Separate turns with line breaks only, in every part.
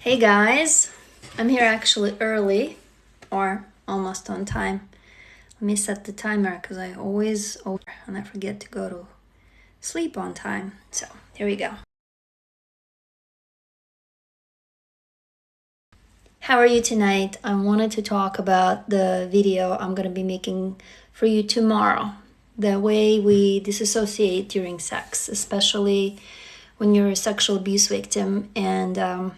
Hey guys, I'm here actually early or almost on time. Let me set the timer because I always over and I forget to go to sleep on time. So here we go. How are you tonight? I wanted to talk about the video I'm going to be making for you tomorrow. The way we disassociate during sex, especially when you're a sexual abuse victim and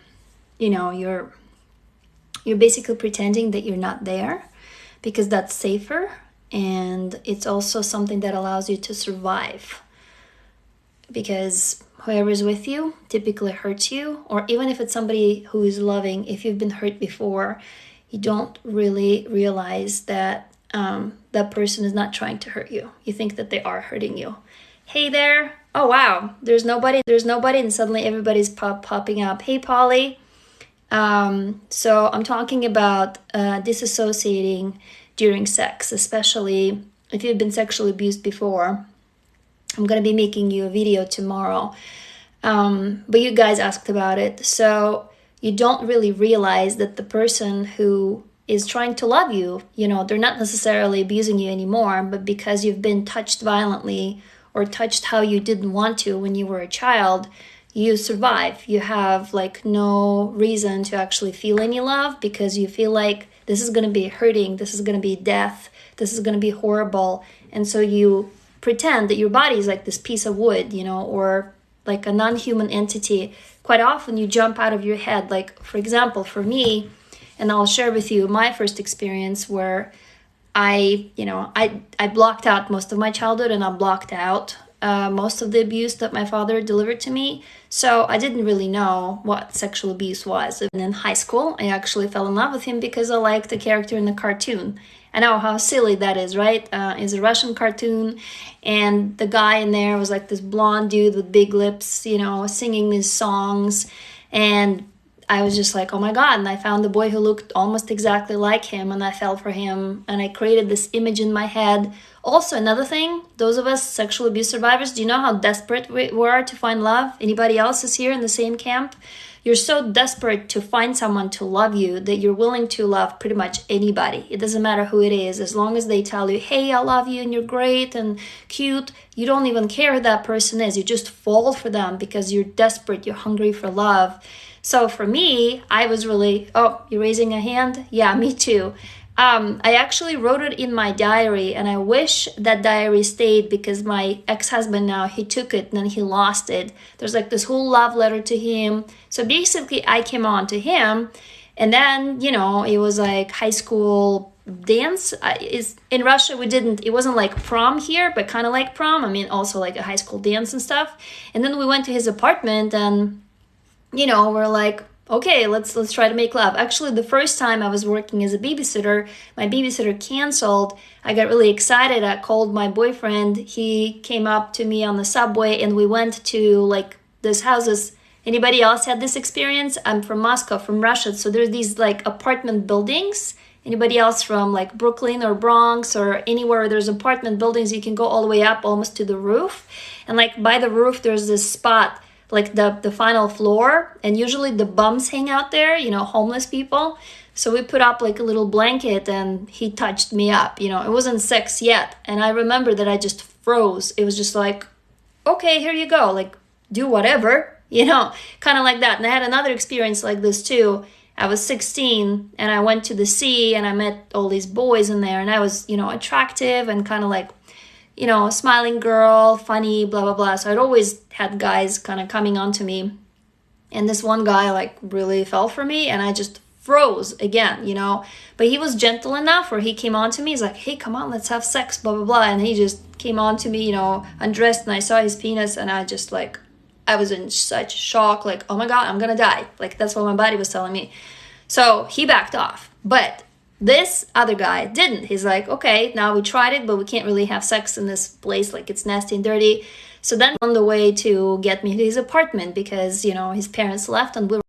you're basically pretending that you're not there because that's safer, and it's also something that allows you to survive because whoever's with you typically hurts you, or even if it's somebody who is loving, if you've been hurt before, you don't really realize that that person is not trying to hurt you. You think that they are hurting you. Hey there. Oh wow, there's nobody, and suddenly everybody's popping up. Hey Polly. So I'm talking about disassociating during sex, especially if you've been sexually abused before. I'm going to be making you a video tomorrow, but you guys asked about it. So you don't really realize that the person who is trying to love you, they're not necessarily abusing you anymore, but because you've been touched violently or touched how you didn't want to when you were a child, you survive. You have no reason to actually feel any love because you feel like this is going to be hurting, this is going to be death, this is going to be horrible. And so you pretend that your body is like this piece of wood, or like a non-human entity. Quite often you jump out of your head. Like, for example, for me, and I'll share with you my first experience where I blocked out most of my childhood, and I blocked out most of the abuse that my father delivered to me. So I didn't really know what sexual abuse was. And in high school, I actually fell in love with him because I liked the character in the cartoon. I know how silly that is, right? It's a Russian cartoon, and the guy in there was like this blonde dude with big lips, singing these songs. And I was just like, oh my God. And I found a boy who looked almost exactly like him, and I fell for him, and I created this image in my head. Also, another thing, those of us sexual abuse survivors, do you know how desperate we are to find love? Anybody else is here in the same camp? You're so desperate to find someone to love you that you're willing to love pretty much anybody. It doesn't matter who it is. As long as they tell you, hey, I love you and you're great and cute, you don't even care who that person is. You just fall for them because you're desperate, you're hungry for love. So for me, I was really, oh, you're raising a hand? Yeah, me too. I actually wrote it in my diary, and I wish that diary stayed because my ex-husband now, he took it and then he lost it. There's like this whole love letter to him. So basically I came on to him, and then, it was like high school dance. In Russia, it wasn't like prom here, but kind of like prom. I mean, also like a high school dance and stuff. And then we went to his apartment, and we're like, okay, let's try to make love. Actually, the first time I was working as a babysitter, my babysitter canceled. I got really excited. I called my boyfriend. He came up to me on the subway, and we went to like these houses. Anybody else had this experience? I'm from Moscow, from Russia. So there's these like apartment buildings. Anybody else from like Brooklyn or Bronx or anywhere there's apartment buildings, you can go all the way up almost to the roof. And like by the roof, there's this spot, like the final floor, and usually the bums hang out there, homeless people. So we put up like a little blanket, and he touched me up. It wasn't sex yet, and I remember that I just froze. It was just like, okay, here you go, like do whatever, kind of like that. And I had another experience like this too. I was 16 and I went to the sea, and I met all these boys in there, and I was attractive and kind of like smiling girl, funny, blah, blah, blah. So I'd always had guys kind of coming on to me. And this one guy like really fell for me, and I just froze again, But he was gentle enough where he came on to me. He's like, hey, come on, let's have sex, blah, blah, blah. And he just came on to me, undressed, and I saw his penis, and I just like, I was in such shock, like, oh my God, I'm gonna die. Like, that's what my body was telling me. So he backed off. But this other guy didn't. He's like, okay, now we tried it, but we can't really have sex in this place. Like, it's nasty and dirty. So then on the way to get me to his apartment because, his parents left, and we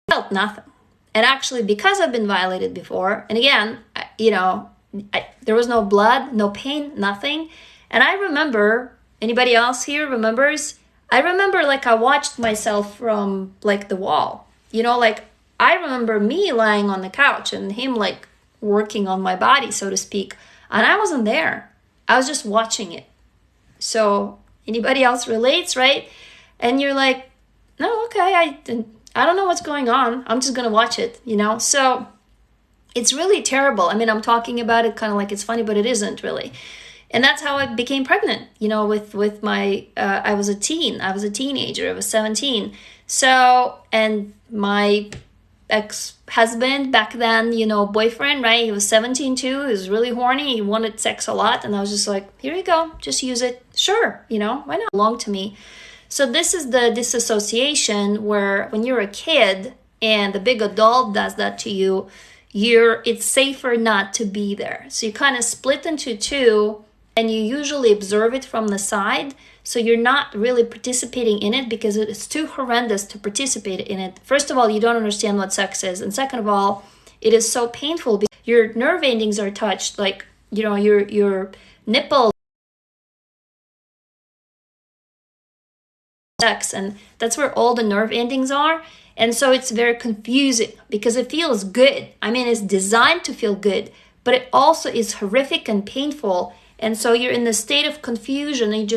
felt nothing. And actually, because I've been violated before, and again, there was no blood, no pain, nothing. And I remember, anybody else here remembers, I remember like I watched myself from like the wall, like I remember me lying on the couch and him like working on my body, so to speak, and I wasn't there. I was just watching it. So anybody else relates, right? And you're like, no, okay, I don't know what's going on. I'm just gonna watch it, So it's really terrible. I mean, I'm talking about it kind of like it's funny, but it isn't really. And that's how I became pregnant, with my, I was a teenager, I was 17. So, and my ex-husband back then, boyfriend, right? He was 17 too. He was really horny. He wanted sex a lot. And I was just like, here you go, just use it. Sure, why not? Belong to me. So this is the disassociation where when you're a kid and the big adult does that to you, it's safer not to be there. So you kind of split into two and you usually observe it from the side. So you're not really participating in it because it's too horrendous to participate in it. First of all, you don't understand what sex is. And second of all, it is so painful because your nerve endings are touched, like, your nipple sex, and that's where all the nerve endings are. And so it's very confusing because it feels good. I mean, it's designed to feel good, but it also is horrific and painful. And so you're in the state of confusion and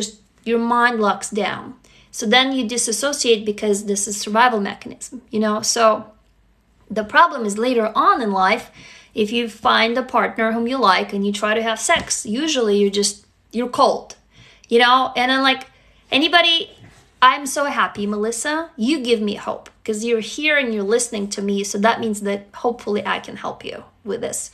your mind locks down. So then you disassociate because this is survival mechanism, So the problem is later on in life, if you find a partner whom you like and you try to have sex, usually you're cold, And then like anybody, I'm so happy, Melissa, you give me hope because you're here and you're listening to me. So that means that hopefully I can help you with this.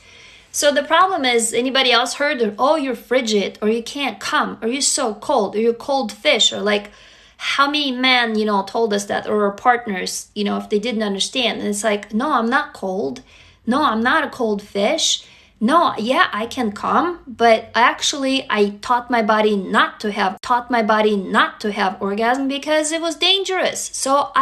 So the problem is, anybody else heard of, oh, you're frigid, or you can't come, or you're so cold, or you're cold fish, or like how many men, told us that, or our partners, if they didn't understand. And it's like, no, I'm not cold. No, I'm not a cold fish. No, yeah, I can come, but actually I taught my body not to have orgasm because it was dangerous. So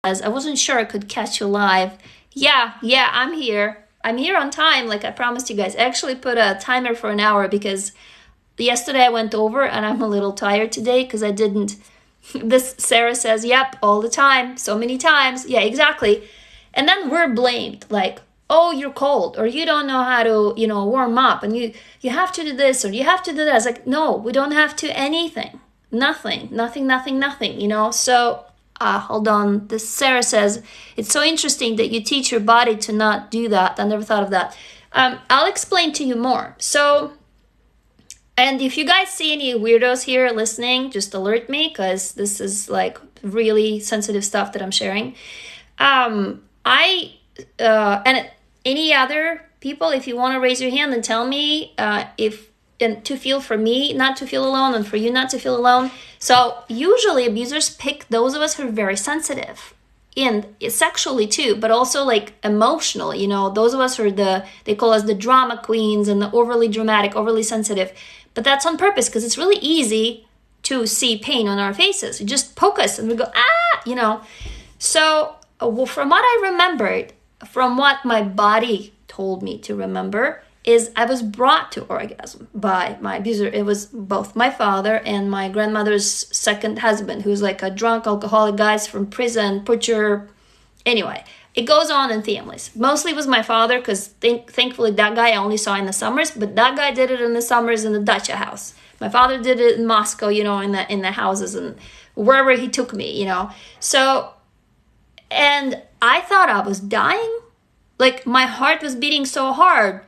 I wasn't sure I could catch you live. Yeah, I'm here. I'm here on time, like I promised you guys. I actually put a timer for an hour because yesterday I went over and I'm a little tired today because I didn't. This Sarah says, yep, all the time, so many times. Yeah, exactly. And then we're blamed, like, oh, you're cold, or you don't know how to, warm up, and you have to do this, or you have to do that. It's like, no, we don't have to anything. Nothing. So hold on. This Sarah says, it's so interesting that you teach your body to not do that. I never thought of that. I'll explain to you more. So, and if you guys see any weirdos here listening, just alert me because this is like really sensitive stuff that I'm sharing. And any other people, if you want to raise your hand and tell me and to feel for me not to feel alone and for you not to feel alone. So usually abusers pick those of us who are very sensitive, and sexually too, but also like emotionally, those of us who are they call us the drama queens and the overly dramatic, overly sensitive. But that's on purpose because it's really easy to see pain on our faces. You just poke us and we go, So from what I remembered, from what my body told me to remember, is I was brought to orgasm by my abuser. It was both my father and my grandmother's second husband, who's like a drunk alcoholic guy from prison, butcher. Anyway, it goes on in families. Mostly it was my father because thankfully that guy I only saw in the summers, but that guy did it in the summers in the dacha house. My father did it in Moscow, in the houses and wherever he took me, So, and I thought I was dying. Like my heart was beating so hard.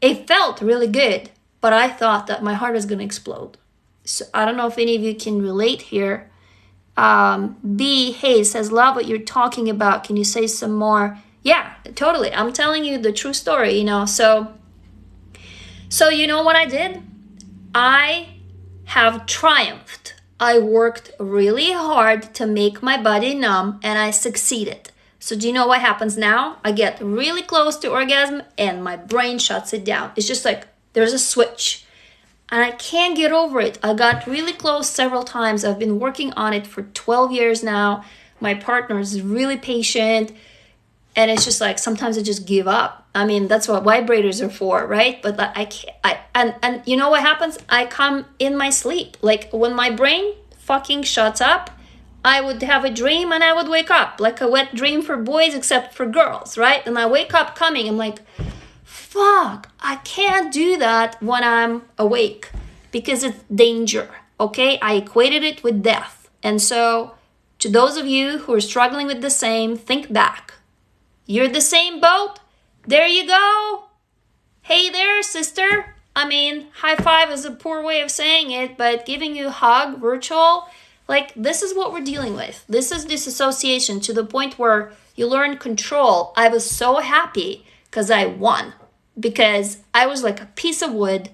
It felt really good, but I thought that my heart was going to explode. So I don't know if any of you can relate here. B Hayes says, love what you're talking about. Can you say some more? Yeah, totally. I'm telling you the true story, So you know what I did? I have triumphed. I worked really hard to make my body numb and I succeeded. So do you know what happens now? I get really close to orgasm and my brain shuts it down. It's just like there's a switch. And I can't get over it. I got really close several times. I've been working on it for 12 years now. My partner is really patient. And it's just like, sometimes I just give up. I mean, that's what vibrators are for, right? But I can't, and you know what happens? I come in my sleep. Like when my brain fucking shuts up, I would have a dream and I would wake up like a wet dream for boys, except for girls, right? And I wake up coming, I'm like, fuck, I can't do that when I'm awake because it's danger, okay? I equated it with death. And so to those of you who are struggling with the same, think back. You're the same boat. There you go. Hey there, sister. I mean, high five is a poor way of saying it, but giving you a hug, virtual, like this is what we're dealing with. This is disassociation to the point where you learn control. I was so happy because I won, because I was like a piece of wood.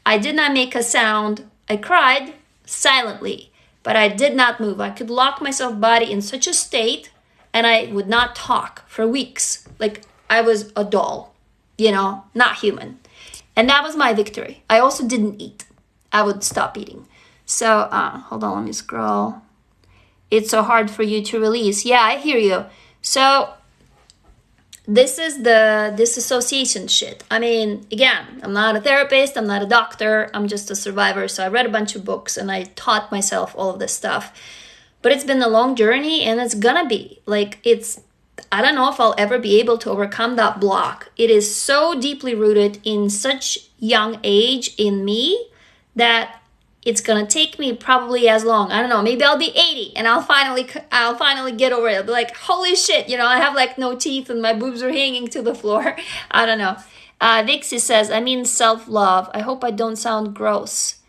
I did not make a sound. I cried silently, but I did not move. I could lock myself body in such a state and I would not talk for weeks. Like I was a doll, you know, not human. And that was my victory. I also didn't eat. I would stop eating. So, hold on, let me scroll. It's so hard for you to release. Yeah, I hear you. So, this is the disassociation shit. I mean, again, I'm not a therapist. I'm not a doctor. I'm just a survivor. So I read a bunch of books and I taught myself all of this stuff. But it's been a long journey and it's gonna be. Like, I don't know if I'll ever be able to overcome that block. It is so deeply rooted in such young age in me that it's gonna take me probably as long. I don't know, maybe I'll be 80 and I'll finally get over it. I'll be like, holy shit, you know, I have like no teeth and my boobs are hanging to the floor. I don't know. Vixie says, I mean self-love. I hope I don't sound gross.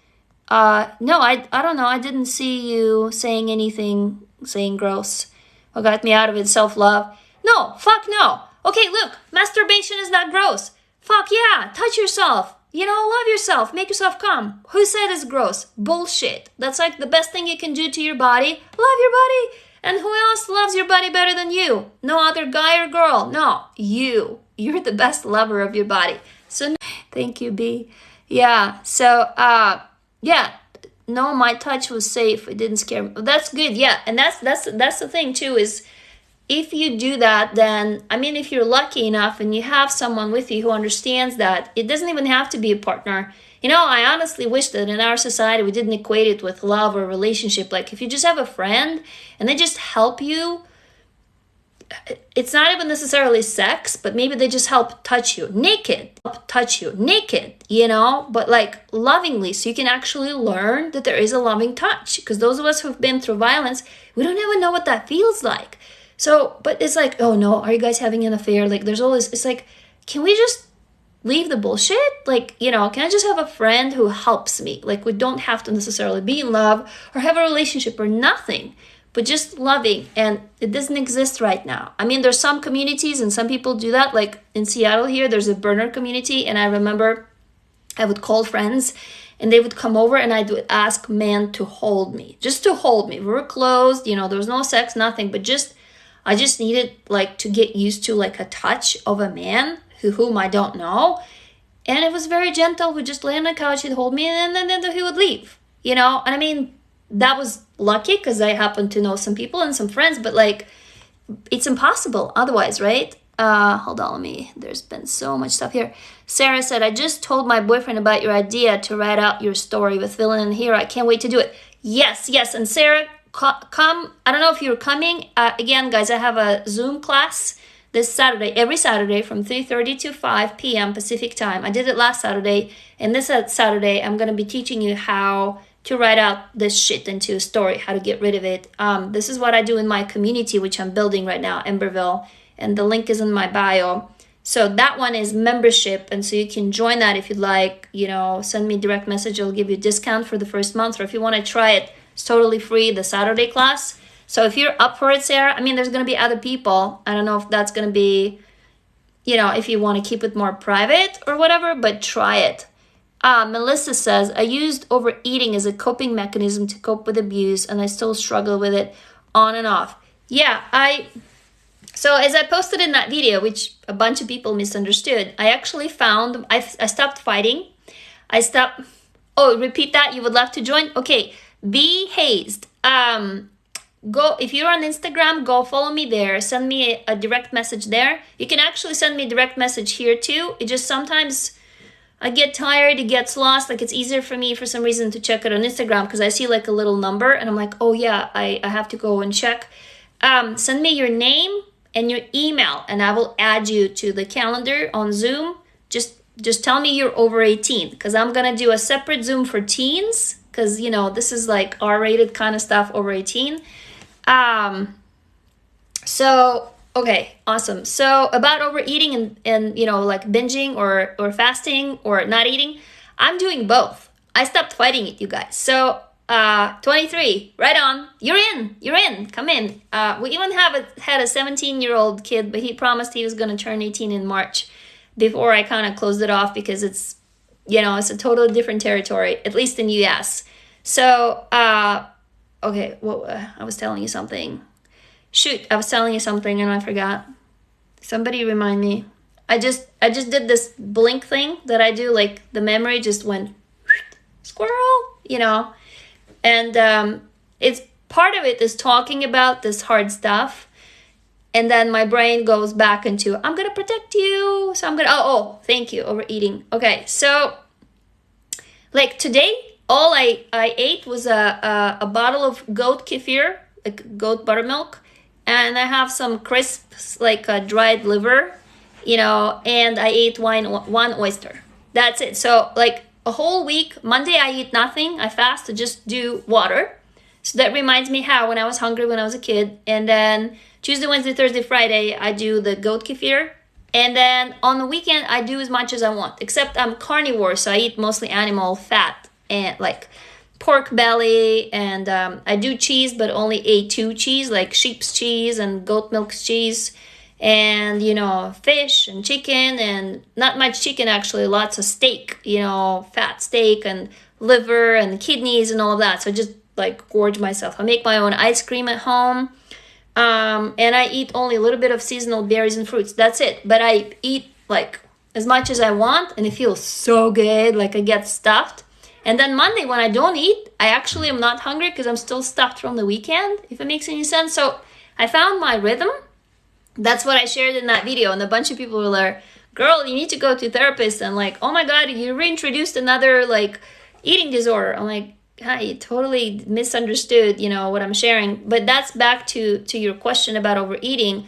No, I don't know. I didn't see you saying anything, saying gross. What got me out of it? Self-love. No, fuck no. Okay, look, masturbation is not gross. Fuck yeah, touch yourself. You know, love yourself, make yourself come. Who said it's gross? Bullshit. That's like the best thing you can do to your body. Love your body. And who else loves your body better than you? No other guy or girl. No, you. You're the best lover of your body. So, thank you, B. Yeah, so, yeah. No, my touch was safe. It didn't scare me. That's good, yeah. And that's the thing, too, is if you do that, then, I mean, if you're lucky enough and you have someone with you who understands that, it doesn't even have to be a partner. You know, I honestly wish that in our society we didn't equate it with love or relationship. Like, if you just have a friend and they just help you, it's not even necessarily sex, but maybe they just help touch you naked, you know, but like lovingly, so you can actually learn that there is a loving touch. Because those of us who've been through violence, we don't even know what that feels like. So, but it's like, oh no, are you guys having an affair? Like, there's always, it's like, can we just leave the bullshit? Like, you know, can I just have a friend who helps me? Like, we don't have to necessarily be in love or have a relationship or nothing, but just loving. And it doesn't exist right now. I mean, there's some communities and some people do that. Like in Seattle here, there's a burner community. And I remember I would call friends and they would come over and I would ask men to hold me, just to hold me. We were closed, you know, there was no sex, nothing, but I just needed like to get used to like a touch of a man whom I don't know. And it was very gentle. We'd just lay on the couch, he'd hold me, and then he would leave, you know? And I mean, that was lucky because I happened to know some people and some friends, but like, it's impossible otherwise, right? Hold on, there's been so much stuff here. Sarah said, I just told my boyfriend about your idea to write out your story with villain and hero. I can't wait to do it. Yes. And Sarah, come. I don't know if you're coming. Again, guys, I have a Zoom class this Saturday, every Saturday from 3:30 to 5 p.m. Pacific time. I did it last Saturday, and this Saturday, I'm going to be teaching you how to write out this shit into a story, how to get rid of it. This is what I do in my community, which I'm building right now, Emberville, and the link is in my bio. So that one is membership, and so you can join that if you'd like. You know, send me a direct message. I'll give you a discount for the first month, or if you want to try it, it's totally free, the Saturday class. So if you're up for it, Sarah, I mean, there's going to be other people. I don't know if that's going to be, you know, if you want to keep it more private or whatever, but try it. Melissa says, I used overeating as a coping mechanism to cope with abuse, and I still struggle with it on and off. Yeah, so as I posted in that video, which a bunch of people misunderstood, I actually found, I stopped fighting. Repeat that, you would love to join? Okay, be hazed. go, if you're on Instagram, go follow me there. Send me a direct message there. You can actually send me a direct message here too. It just sometimes I get tired, it gets lost. Like, it's easier for me for some reason to check it on Instagram because I see like a little number and I'm like, oh yeah, I have to go and check. Send me your name and your email and I will add you to the calendar on Zoom. Just tell me you're over 18 because I'm gonna do a separate Zoom for teens because, you know, this is like R-rated kind of stuff, over 18. So, okay, awesome. So about overeating and you know, like binging or fasting or not eating, I'm doing both. I stopped fighting it, you guys. So 23, right on. You're in, come in. We even had a 17-year-old kid, but he promised he was going to turn 18 in March before I kind of closed it off because it's, you know, it's a totally different territory, at least in US. So, okay, I was telling you something. Shoot, I was telling you something and I forgot. Somebody remind me. I just did this blink thing that I do, like the memory just went squirrel, you know. And it's part of it is talking about this hard stuff. And then my brain goes back into, I'm going to protect you. So I'm going to, thank you, overeating. Okay, so like today, all I ate was a bottle of goat kefir, like goat buttermilk. And I have some crisps, like dried liver, you know, and I ate one oyster. That's it. So like a whole week, Monday I eat nothing. I fast to just do water. So that reminds me how when I was hungry when I was a kid. And then Tuesday, Wednesday, Thursday, Friday, I do the goat kefir. And then on the weekend, I do as much as I want. Except I'm carnivore, so I eat mostly animal fat and like pork belly, and I do cheese, but only A2 cheese, like sheep's cheese and goat milk cheese, and, you know, fish and chicken, and not much chicken actually, lots of steak, you know, fat steak and liver and kidneys and all of that. So just like gorge myself. I make my own ice cream at home, and I eat only a little bit of seasonal berries and fruits. That's it. But I eat like as much as I want, and it feels so good, like I get stuffed. And then Monday, when I don't eat, I actually am not hungry because I'm still stuffed from the weekend, if it makes any sense. So I found my rhythm. That's what I shared in that video. And a bunch of people were like, girl, you need to go to a therapist. And like, oh my God, you reintroduced another like eating disorder. I'm like, hi, you totally misunderstood, you know, what I'm sharing. But that's back to your question about overeating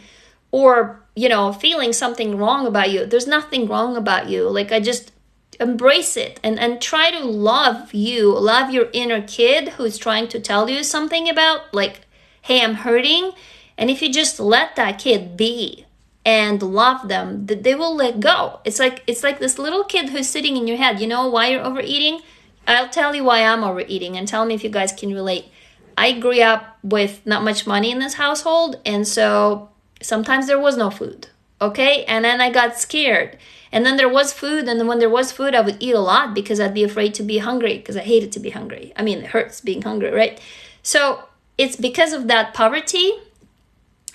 or, you know, feeling something wrong about you. There's nothing wrong about you. Like, I just embrace it and try to love your inner kid who's trying to tell you something about like, hey, I'm hurting. And if you just let that kid be and love them, they will let go. It's like this little kid who's sitting in your head. You know why you're overeating? I'll tell you why I'm overeating and tell me if you guys can relate. I grew up with not much money in this household, and so sometimes there was no food. Okay, and then I got scared. And then there was food, and then when there was food, I would eat a lot because I'd be afraid to be hungry because I hated to be hungry. I mean, it hurts being hungry, right? So it's because of that poverty.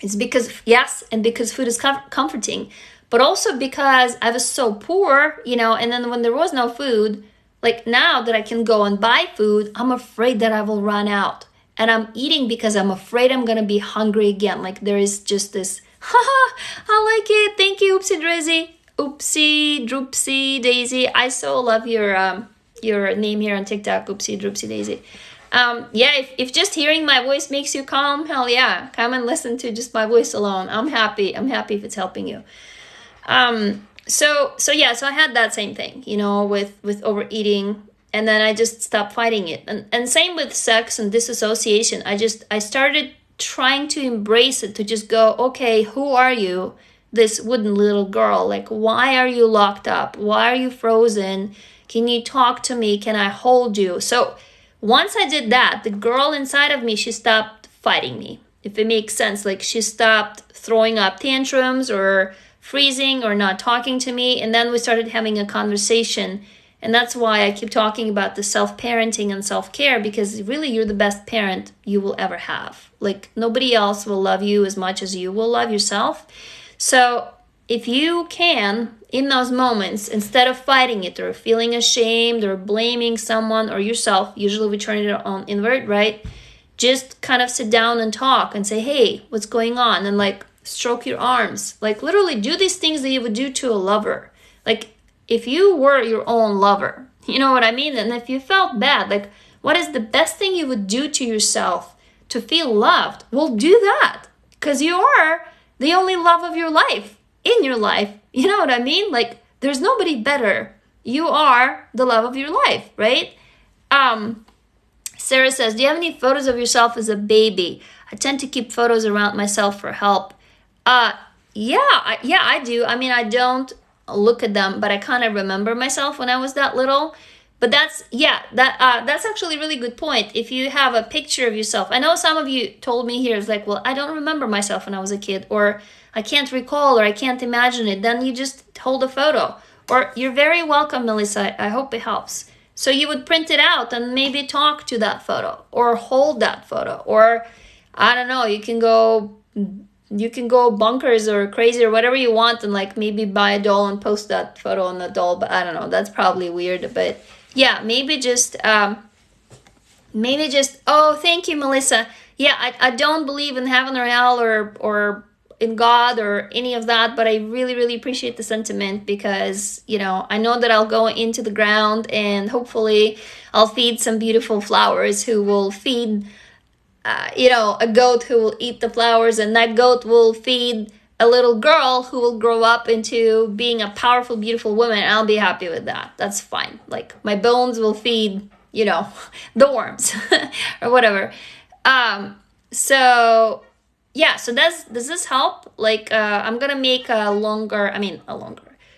It's because, yes, and because food is comforting, but also because I was so poor, you know, and then when there was no food, like now that I can go and buy food, I'm afraid that I will run out. And I'm eating because I'm afraid I'm going to be hungry again. Like there is just this, haha, I like it. Thank you, Oopsie Drizzy. Oopsie Droopsie Daisy. I so love your name here on TikTok, Oopsie Droopsie Daisy. Yeah, if just hearing my voice makes you calm, hell yeah, come and listen to just my voice alone. I'm happy if it's helping you. So I had that same thing, you know, with overeating, and then I just stopped fighting it. And same with sex and disassociation. I started trying to embrace it, to just go, okay, who are you? This wooden little girl, like, why are you locked up? Why are you frozen? Can you talk to me? Can I hold you? So once I did that, the girl inside of me, she stopped fighting me, if it makes sense. Like she stopped throwing up tantrums or freezing or not talking to me. And then we started having a conversation. And that's why I keep talking about the self-parenting and self-care, because really you're the best parent you will ever have. Like nobody else will love you as much as you will love yourself. So if you can, in those moments, instead of fighting it or feeling ashamed or blaming someone or yourself, usually we turn it on inward, right? just kind of sit down and talk and say, hey, what's going on? And like stroke your arms. Like literally do these things that you would do to a lover. Like if you were your own lover, you know what I mean? And if you felt bad, like what is the best thing you would do to yourself to feel loved? Well, do that, because you are the only love of your life in your life. You know what I mean? Like there's nobody better. You are the love of your life, right? Sarah says, do you have any photos of yourself as a baby? I tend to keep photos around myself for help. Yeah, I do. I mean, I don't look at them, but I kind of remember myself when I was that little. But that's actually a really good point. If you have a picture of yourself, I know some of you told me here, it's like, well, I don't remember myself when I was a kid, or I can't recall, or I can't imagine it. Then you just hold a photo. Or you're very welcome, Melissa. I hope it helps. So you would print it out and maybe talk to that photo, or hold that photo, or I don't know, you can go bonkers or crazy or whatever you want, and like maybe buy a doll and post that photo on the doll. But I don't know, that's probably weird. But yeah, maybe just oh, thank you, Melissa. Yeah, I don't believe in heaven or hell or in God or any of that, but I really, really appreciate the sentiment, because, you know, I know that I'll go into the ground and hopefully I'll feed some beautiful flowers who will feed, a goat who will eat the flowers, and that goat will feed a little girl who will grow up into being a powerful, beautiful woman. I'll be happy with that. That's fine. Like my bones will feed, the worms or whatever. So does this help? Like, I'm gonna make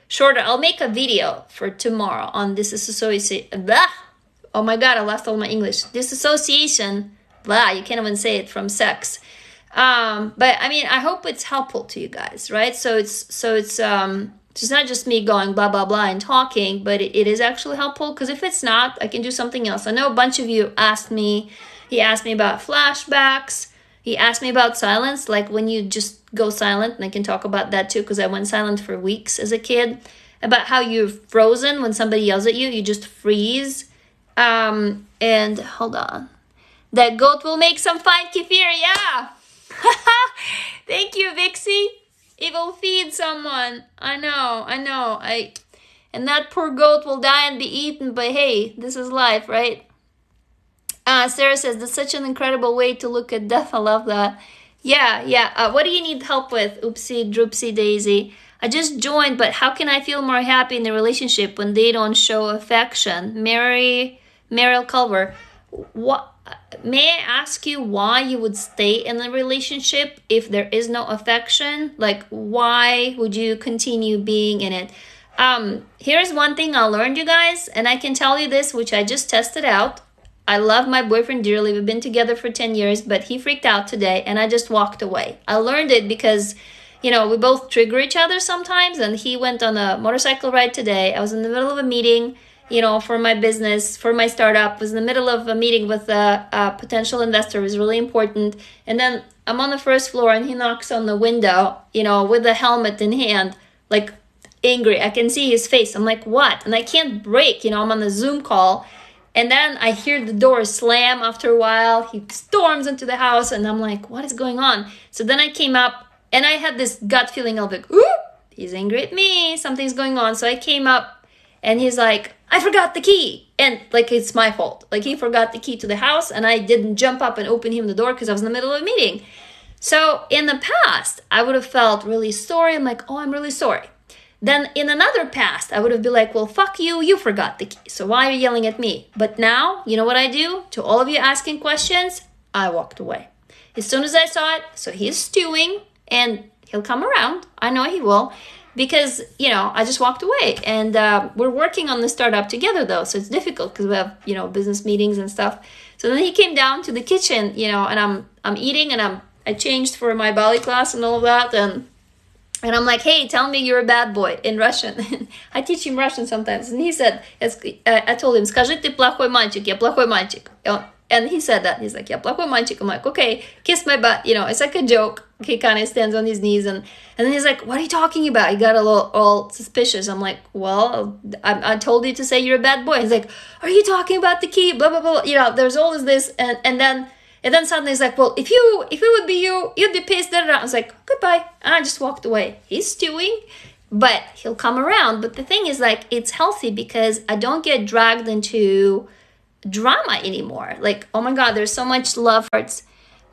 shorter. I'll make a video for tomorrow on disassociation. Oh my God, I lost all my English. Disassociation. Blah, you can't even say it, from sex. But I mean, I hope it's helpful to you guys, right? So it's not just me going blah, blah, blah and talking, but it is actually helpful, because if it's not, I can do something else. I know a bunch of you asked me about flashbacks. He asked me about silence, like when you just go silent, and I can talk about that too, because I went silent for weeks as a kid, about how you're frozen when somebody yells at you, you just freeze. And hold on. That goat will make some fine kefir, yeah. Thank you, Vixie. It will feed someone. I know. And that poor goat will die and be eaten, but hey, this is life, right? Sarah says, that's such an incredible way to look at death. I love that. Yeah. What do you need help with? Oopsie, droopsie, daisy. I just joined, but how can I feel more happy in a relationship when they don't show affection? Meryl Culver. What? May I ask you why you would stay in a relationship if there is no affection? Like, why would you continue being in it? Here's one thing I learned, you guys, and I can tell you this, which I just tested out. I love my boyfriend dearly. We've been together for 10 years, but he freaked out today and I just walked away. I learned it because, we both trigger each other sometimes, and he went on a motorcycle ride today. I was in the middle of a meeting, for my business, for my startup, was in the middle of a meeting with a potential investor. It was really important. And then I'm on the first floor and he knocks on the window, with a helmet in hand, like angry. I can see his face. I'm like, what? And I can't break, I'm on the Zoom call. And then I hear the door slam after a while. He storms into the house and I'm like, what is going on? So then I came up and I had this gut feeling of like, ooh, he's angry at me. Something's going on. So I came up and he's like, I forgot the key. And like, it's my fault. Like he forgot the key to the house and I didn't jump up and open him the door because I was in the middle of a meeting. So in the past, I would have felt really sorry. I'm like, oh, I'm really sorry. Then in another past, I would have been like, well, fuck you. You forgot the key. So why are you yelling at me? But now, you know what I do? To all of you asking questions, I walked away. As soon as I saw it, so he's stewing and he'll come around. I know he will. Because, I just walked away. And we're working on the startup together, though. So it's difficult because we have, business meetings and stuff. So then he came down to the kitchen, and I'm eating and I changed for my ballet class and all of that. And I'm like, hey, tell me you're a bad boy in Russian. I teach him Russian sometimes. And he said, I told him, скажи ты плохой мальчик, я плохой мальчик. And he said that. He's like, yeah, плохой мальчик. I'm like, okay, kiss my butt. It's like a joke. He kind of stands on his knees and then he's like, what are you talking about? He got a little all suspicious. I'm like, well, I told you to say you're a bad boy. He's like, are you talking about the key? Blah, blah, blah. There's always this. And then And then suddenly he's like, well, if it would be you, you'd be pissed. Da, da, da. I was like, goodbye. And I just walked away. He's stewing, but he'll come around. But the thing is, like, it's healthy because I don't get dragged into drama anymore. Like, oh my God, there's so much love hearts,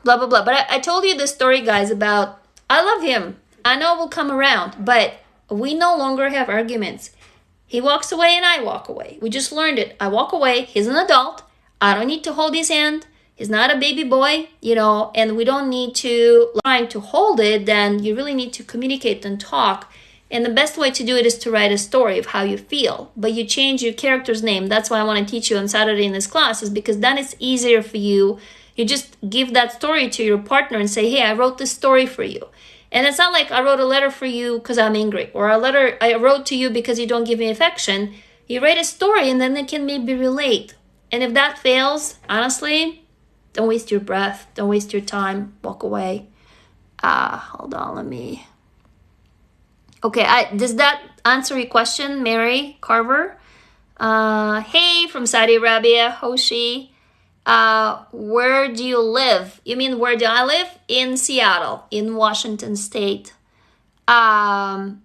blah, blah, blah. But I told you the story, guys, about I love him. I know we'll come around, but we no longer have arguments. He walks away and I walk away. We just learned it. I walk away. He's an adult. I don't need to hold his hand. He's not a baby boy, and we don't need to trying to hold it. Then you really need to communicate and talk. And the best way to do it is to write a story of how you feel. But you change your character's name. That's why I want to teach you on Saturday in this class, is because then it's easier for you. You just give that story to your partner and say, hey, I wrote this story for you. And it's not like I wrote a letter for you because I'm angry, or a letter I wrote to you because you don't give me affection. You write a story and then they can maybe relate. And if that fails, honestly, don't waste your breath. Don't waste your time. Walk away. Hold on, let me... Okay, does that answer your question, Mary Carver? Hey, from Saudi Arabia, Hoshi. Where do you live? You mean where do I live? In Seattle, in Washington State. Denise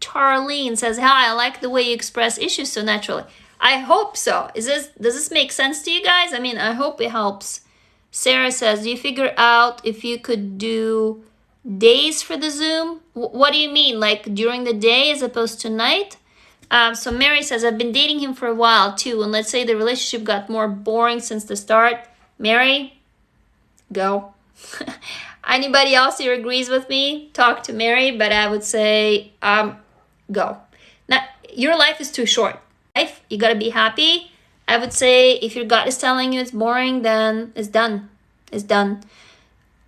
Charlene says, hi, I like the way you express issues so naturally. I hope so. Does this make sense to you guys? I mean, I hope it helps. Sarah says, do you figure out if you could do days for the Zoom? What do you mean? Like during the day as opposed to night? So Mary says, I've been dating him for a while too. And let's say the relationship got more boring since the start. Mary, go. Anybody else who agrees with me, talk to Mary. But I would say, go. Now, your life is too short. You got to be happy. I would say if your gut is telling you it's boring, then it's done. It's done.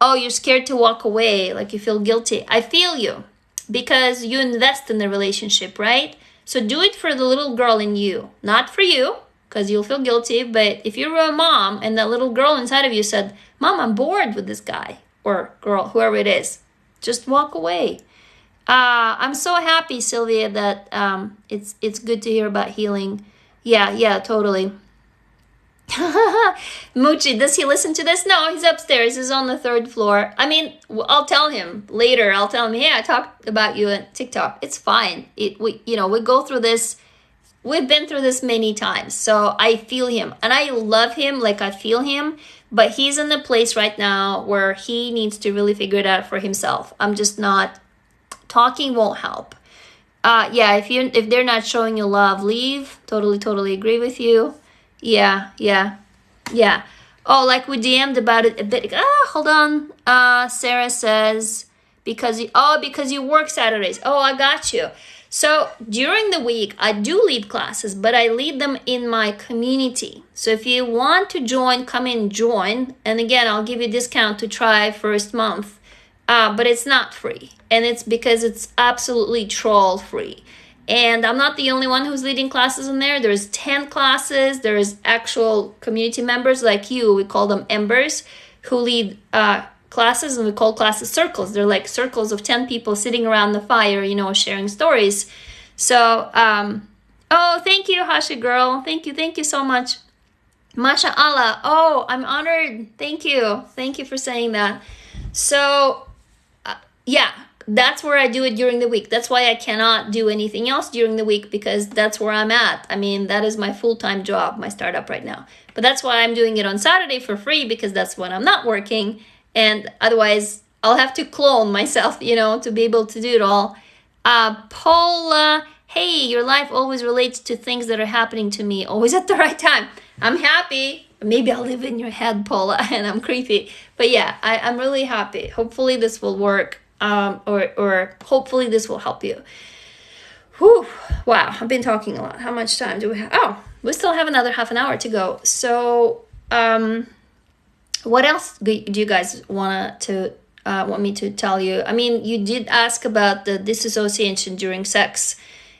Oh, you're scared to walk away, like you feel guilty. I feel you because you invest in the relationship, right? So do it for the little girl in you, not for you, because you'll feel guilty. But if you're a mom and that little girl inside of you said, Mom, I'm bored with this guy or girl, whoever it is, just walk away. I'm so happy, Sylvia, that it's good to hear about healing. Yeah, totally. Moochie, does he listen to this? No, he's upstairs. He's on the 3rd floor. I mean, I'll tell him later. I'll tell him, hey, I talked about you on TikTok. It's fine. We go through this. We've been through this many times. So I feel him and I love him like I feel him. But he's in a place right now where he needs to really figure it out for himself. I'm just not talking won't help. If they're not showing you love, leave. Totally agree with you. Yeah. Oh, like we DM'd about it a bit. Hold on. Sarah says, because you work Saturdays. Oh, I got you. So during the week, I do lead classes, but I lead them in my community. So if you want to join, come in, join. And again, I'll give you a discount to try first month. But it's not free. And it's because it's absolutely troll free. And I'm not the only one who's leading classes in there. There's 10 classes. There's actual community members like you. We call them embers who lead classes, and we call classes circles. They're like circles of 10 people sitting around the fire, sharing stories. So, thank you, Hasha girl. Thank you so much. Masha Allah. Oh, I'm honored. Thank you. Thank you for saying that. So, that's where I do it during the week. That's why I cannot do anything else during the week, because that's where I'm at. I mean, that is my full-time job, my startup right now. But that's why I'm doing it on Saturday for free, because that's when I'm not working. And otherwise, I'll have to clone myself, to be able to do it all. Paula, hey, your life always relates to things that are happening to me, always at the right time. I'm happy. Maybe I'll live in your head, Paula, and I'm creepy. But yeah, I'm really happy. Hopefully this will work. Or hopefully this will help you. Whew. Wow, I've been talking a lot. How much time do we have? Oh, we still have another half an hour to go. So, what else do you guys want me to tell you? I mean, you did ask about the disassociation during sex,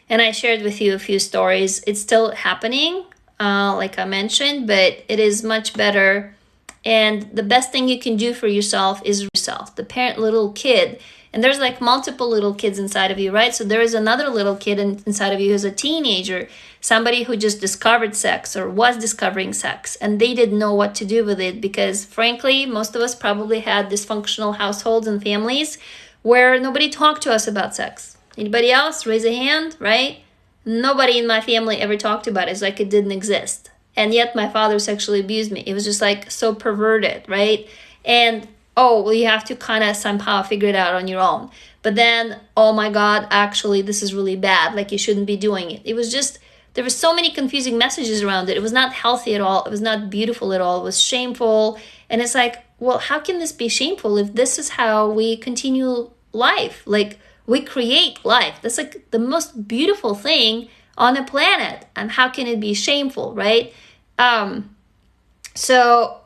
and I shared with you a few stories. It's still happening, like I mentioned, but it is much better. And the best thing you can do for yourself is yourself. The parent little kid And there's like multiple little kids inside of you, right? So there is another little kid inside of you who's a teenager, somebody who just discovered sex or was discovering sex, and they didn't know what to do with it because, frankly, most of us probably had dysfunctional households and families where nobody talked to us about sex. Anybody else? Raise a hand, right? Nobody in my family ever talked about it. It's like it didn't exist. And yet my father sexually abused me. It was just like so perverted, right? And oh, well, you have to kind of somehow figure it out on your own. But then, oh my God, actually, this is really bad. Like, you shouldn't be doing it. It was just, there were so many confusing messages around it. It was not healthy at all. It was not beautiful at all. It was shameful. And it's like, well, how can this be shameful if this is how we continue life? Like, we create life. That's like the most beautiful thing on the planet. And how can it be shameful, right? So,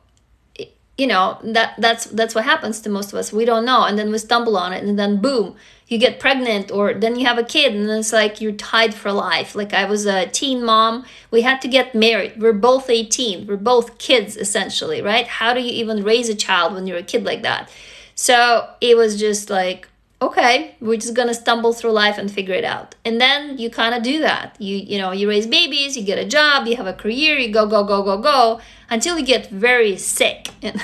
you know, that's what happens to most of us. We don't know, and then we stumble on it, and then boom, you get pregnant, or then you have a kid, and then it's like you're tied for life. Like, I was a teen mom. We had to get married. We're both 18. We're both kids, essentially, right? How do you even raise a child when you're a kid like that? So it was just like, okay, we're just gonna stumble through life and figure it out. And then you kind of do that. You know, you raise babies, you get a job, you have a career, you go until you get very sick. And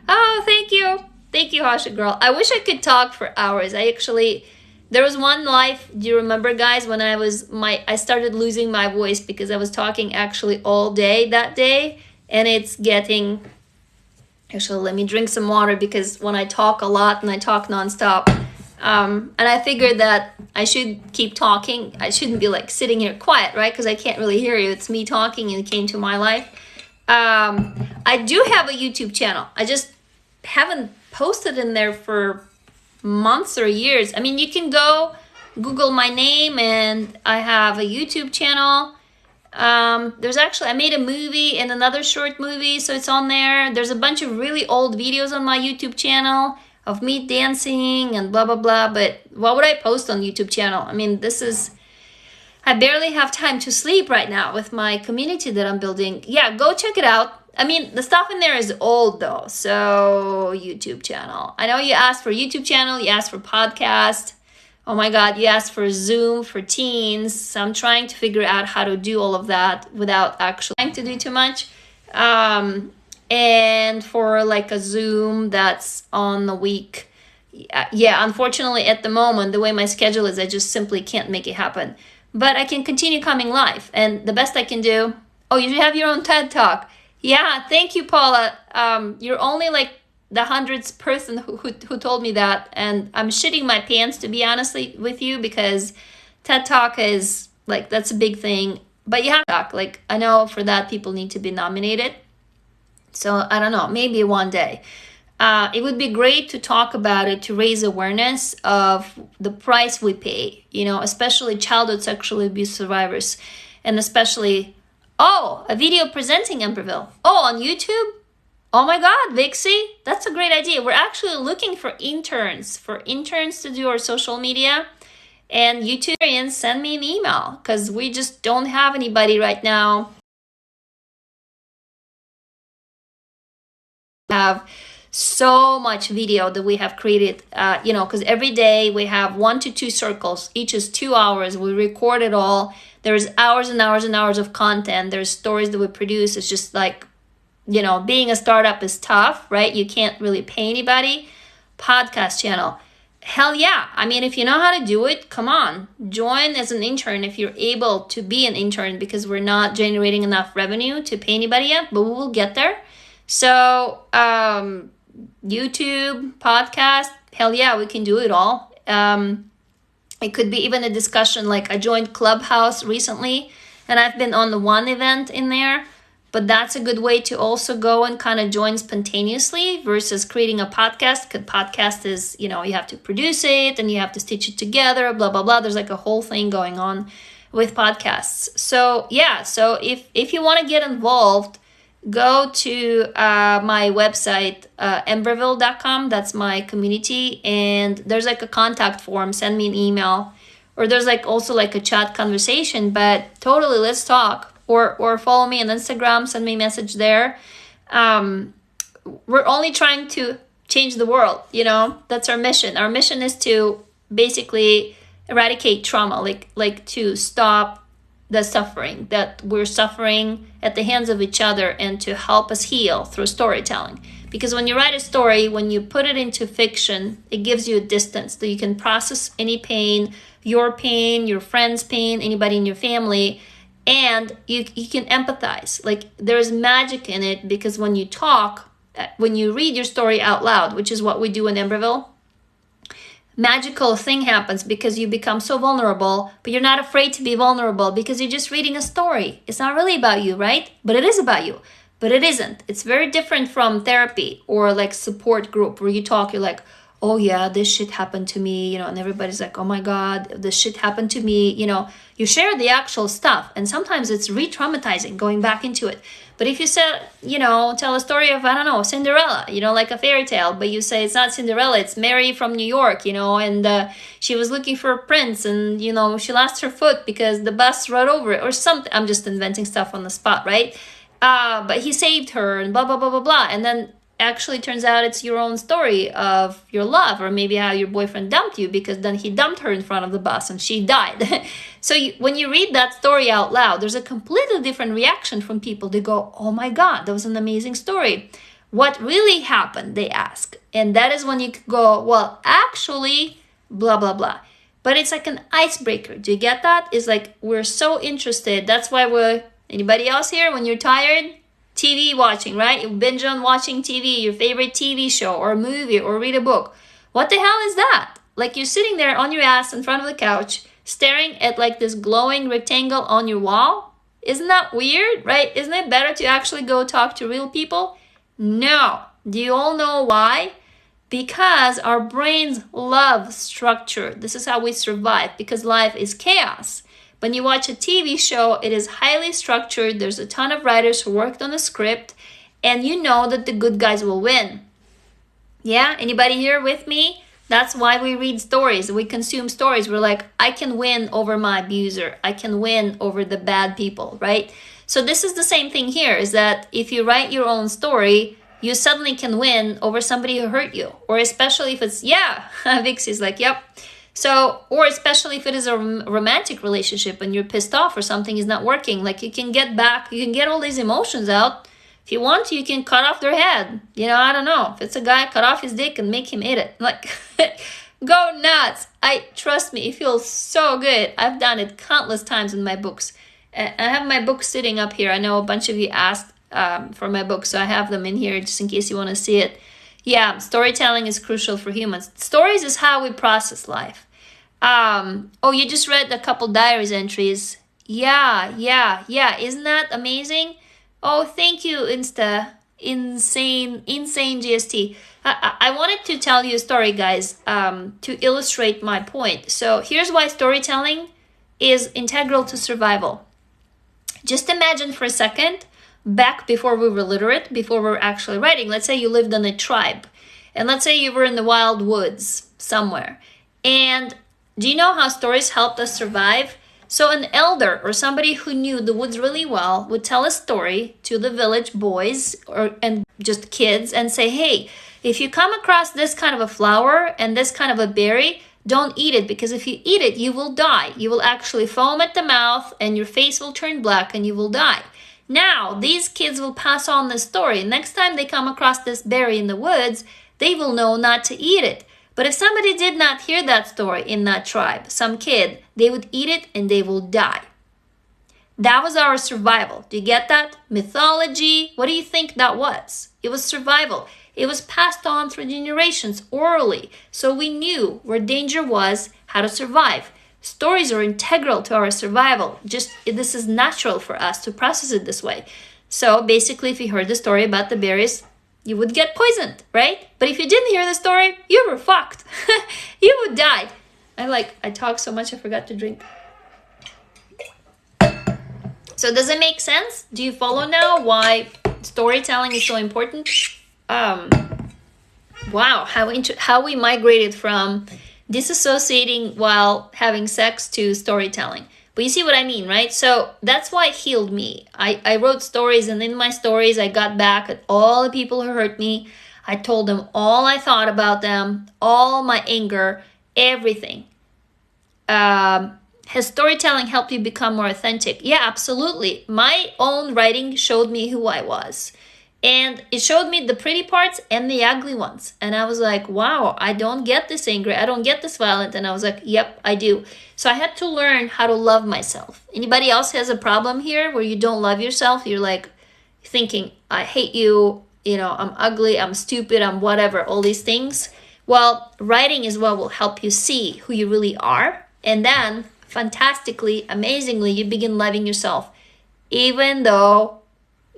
oh, thank you, Hasha girl. I wish I could talk for hours. There was one life. Do you remember, guys, when I started losing my voice because I was talking actually all day that day, and it's getting. Actually, let me drink some water because when I talk a lot and I talk nonstop. And I figured that I should keep talking. I shouldn't be like sitting here quiet, right? Because I can't really hear you. It's me talking and it came to my life. I do have a YouTube channel. I just haven't posted in there for months or years. I mean, you can go Google my name and I have a YouTube channel. I made a movie and another short movie, so it's on there. There's a bunch of really old videos on my YouTube channel of me dancing and blah, blah, blah. But what would I post on YouTube channel? I mean, I barely have time to sleep right now with my community that I'm building. Yeah, go check it out. I mean, the stuff in there is old though. So YouTube channel. I know you asked for YouTube channel, you asked for podcast. Oh my God, you asked for Zoom for teens. So I'm trying to figure out how to do all of that without actually trying to do too much. And for like a Zoom that's on the week. Yeah, unfortunately at the moment, the way my schedule is, I just simply can't make it happen. But I can continue coming live. And the best I can do, oh, you have your own TED Talk. Yeah, thank you, Paula. You're only like the 100th person who told me that. And I'm shitting my pants, to be honestly with you, because TED Talk is like, that's a big thing. But you have to talk. Like, I know for that people need to be nominated. So I don't know, maybe one day. It would be great to talk about it, to raise awareness of the price we pay, you know, especially childhood sexual abuse survivors. And especially, a video presenting Emberville. Oh, on YouTube? Oh my God, Vixie, that's a great idea. We're actually looking for interns to do our social media. And YouTubers, send me an email because we just don't have anybody right now. Have so much video that we have created, because every day we have 1 to 2 circles, each is 2 hours. We record it all. There's hours and hours and hours of content. There's stories that we produce. It's just like, being a startup is tough, right? You can't really pay anybody. Podcast channel. Hell yeah. I mean, if you know how to do it, come on. Join as an intern if you're able to be an intern, because we're not generating enough revenue to pay anybody yet, but we will get there. So, YouTube, podcast, hell yeah, we can do it all. It could be even a discussion, like I joined Clubhouse recently, and I've been on the one event in there, but that's a good way to also go and kind of join spontaneously versus creating a podcast, because podcast is, you have to produce it, and you have to stitch it together, blah, blah, blah. There's like a whole thing going on with podcasts. So, yeah, so if you want to get involved, go to my website, emberville.com. That's my community. And there's like a contact form. Send me an email. Or there's like also like a chat conversation. But totally, let's talk. Or follow me on Instagram. Send me a message there. We're only trying to change the world, you know? That's our mission. Our mission is to basically eradicate trauma, like to stop the suffering that we're suffering at the hands of each other, and to help us heal through storytelling. Because when you write a story, when you put it into fiction, it gives you a distance that you can process any pain, your friend's pain, anybody in your family, and you can empathize. Like, there's magic in it, because when you talk, when you read your story out loud, which is what we do in Emberville, magical thing happens, because you become so vulnerable, but you're not afraid to be vulnerable because you're just reading a story. It's not really about you, right? But it is about you. But it isn't. It's very different from therapy or like support group, where you talk, you're like, oh yeah, this shit happened to me, you know, and everybody's like, oh my God, this shit happened to me, you know. You share the actual stuff, and sometimes it's re-traumatizing going back into it. But if you say, you know, tell a story of, I don't know, Cinderella, you know, like a fairy tale, but you say it's not Cinderella, it's Mary from New York, you know, and she was looking for a prince, and, you know, she lost her foot because the bus rode over it or something. I'm just inventing stuff on the spot, right? But he saved her and blah, blah, blah, blah, blah. And then actually turns out it's your own story of your love, or maybe how your boyfriend dumped you, because then he dumped her in front of the bus and she died. So when you read that story out loud, there's a completely different reaction from people. They go, oh my God, that was an amazing story. What really happened, they ask. And that is when you go, well, actually, blah, blah, blah. But it's like an icebreaker. Do you get that? It's like, we're so interested. That's why anybody else here, when you're tired, TV watching, right? You binge on watching TV, your favorite TV show or movie, or read a book. What the hell is that? Like, you're sitting there on your ass in front of the couch, staring at like this glowing rectangle on your wall. Isn't that weird, right? Isn't it better to actually go talk to real people? No. Do you all know why? Because our brains love structure. This is how we survive, because life is chaos. When you watch a TV show, it is highly structured. There's a ton of writers who worked on the script, and you know that the good guys will win. Yeah? Anybody here with me? That's why we read stories. We consume stories. We're like, I can win over my abuser. I can win over the bad people, right? So this is the same thing here, is that if you write your own story, you suddenly can win over somebody who hurt you. Or especially if it's, yeah, Vixie's like, yep. So, or especially if it is a romantic relationship and you're pissed off or something is not working, like you can get back, you can get all these emotions out. If you want to, you can cut off their head. You know, I don't know. If it's a guy, cut off his dick and make him eat it. Like, go nuts. Trust me, it feels so good. I've done it countless times in my books. I have my book sitting up here. I know a bunch of you asked for my book, so I have them in here just in case you want to see it. Yeah, storytelling is crucial for humans. Stories is how we process life. Oh, you just read a couple diaries entries. Yeah. Isn't that amazing? Oh, thank you, Insane GST. I wanted to tell you a story, guys, to illustrate my point. So here's why storytelling is integral to survival. Just imagine for a second, back before we were literate, before we were actually writing. Let's say you lived in a tribe, and let's say you were in the wild woods somewhere. And do you know how stories helped us survive? So an elder or somebody who knew the woods really well would tell a story to the village boys and just kids and say, hey, if you come across this kind of a flower and this kind of a berry, don't eat it, because if you eat it, you will die. You will actually foam at the mouth and your face will turn black and you will die. Now, these kids will pass on this story. Next time they come across this berry in the woods, they will know not to eat it. But if somebody did not hear that story in that tribe, some kid, they would eat it and they will die. That was our survival. Do you get that? Mythology, what do you think that was? It was survival. It was passed on through generations orally. So we knew where danger was, how to survive. Stories are integral to our survival. This is natural for us to process it this way. So basically, if you heard the story about the berries, you would get poisoned, right? But if you didn't hear the story, you were fucked. You would die. I talk so much I forgot to drink. So does it make sense? Do you follow now why storytelling is so important? Wow, how we migrated from disassociating while having sex to storytelling. But you see what I mean, right? So that's why it healed me. I wrote stories, and in my stories, I got back at all the people who hurt me. I told them all I thought about them, all my anger, everything. Has storytelling helped you become more authentic? Yeah, absolutely. My own writing showed me who I was. And it showed me the pretty parts and the ugly ones. And I was like, wow, I don't get this angry. I don't get this violent. And I was like, yep, I do. So I had to learn how to love myself. Anybody else has a problem here where you don't love yourself? You're like thinking, I hate you, I'm ugly, I'm stupid, I'm whatever, all these things. Well, writing is what will help you see who you really are. And then, fantastically, amazingly, you begin loving yourself. Even though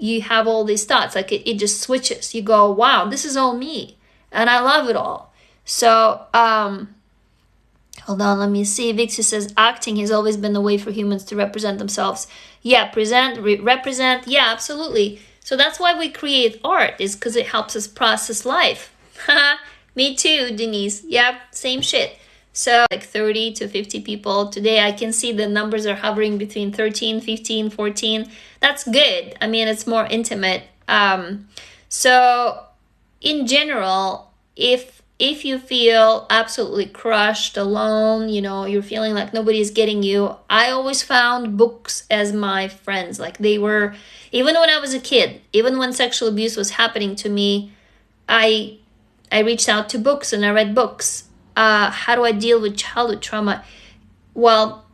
you have all these thoughts, like it just switches. You go, wow, this is all me. And I love it all. So, hold on, let me see. Vixie says, acting has always been the way for humans to represent themselves. Yeah, represent. Yeah, absolutely. So that's why we create art, is because it helps us process life. Me too, Denise. Yeah, same shit. So like 30 to 50 people. Today I can see the numbers are hovering between 13, 15, 14. That's good. I mean, it's more intimate. So in general, if you feel absolutely crushed, alone, you're feeling like nobody's getting you, I always found books as my friends. Like they were, even when I was a kid, even when sexual abuse was happening to me, I reached out to books and I read books. How do I deal with childhood trauma? Well,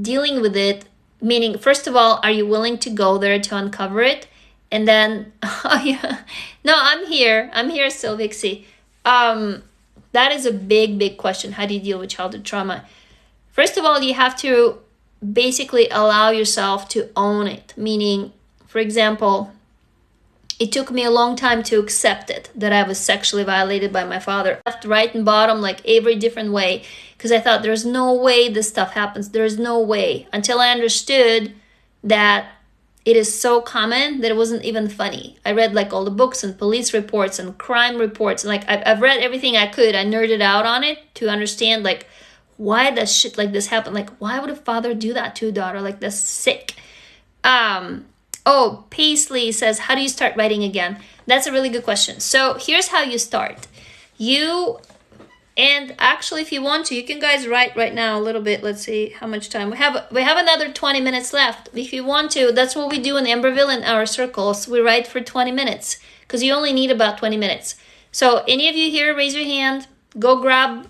dealing with it, meaning, first of all, are you willing to go there to uncover it? And then, oh yeah, no, I'm here still, Vixie. That is a big, big question. How do you deal with childhood trauma? First of all, you have to basically allow yourself to own it. Meaning, for example, it took me a long time to accept it, that I was sexually violated by my father. Left, right, and bottom, like every different way. Because I thought, there's no way this stuff happens. There's no way. Until I understood that it is so common that it wasn't even funny. I read like all the books and police reports and crime reports. And like I've read everything I could. I nerded out on it to understand like why does shit like this happen? Like why would a father do that to a daughter? Like that's sick. Oh, Paisley says, how do you start writing again? That's a really good question. So here's how you start. And actually, if you want to, you can guys write right now a little bit. Let's see how much time we have. We have another 20 minutes left. If you want to, that's what we do in Amberville in our circles. We write for 20 minutes because you only need about 20 minutes. So any of you here, raise your hand. Go grab,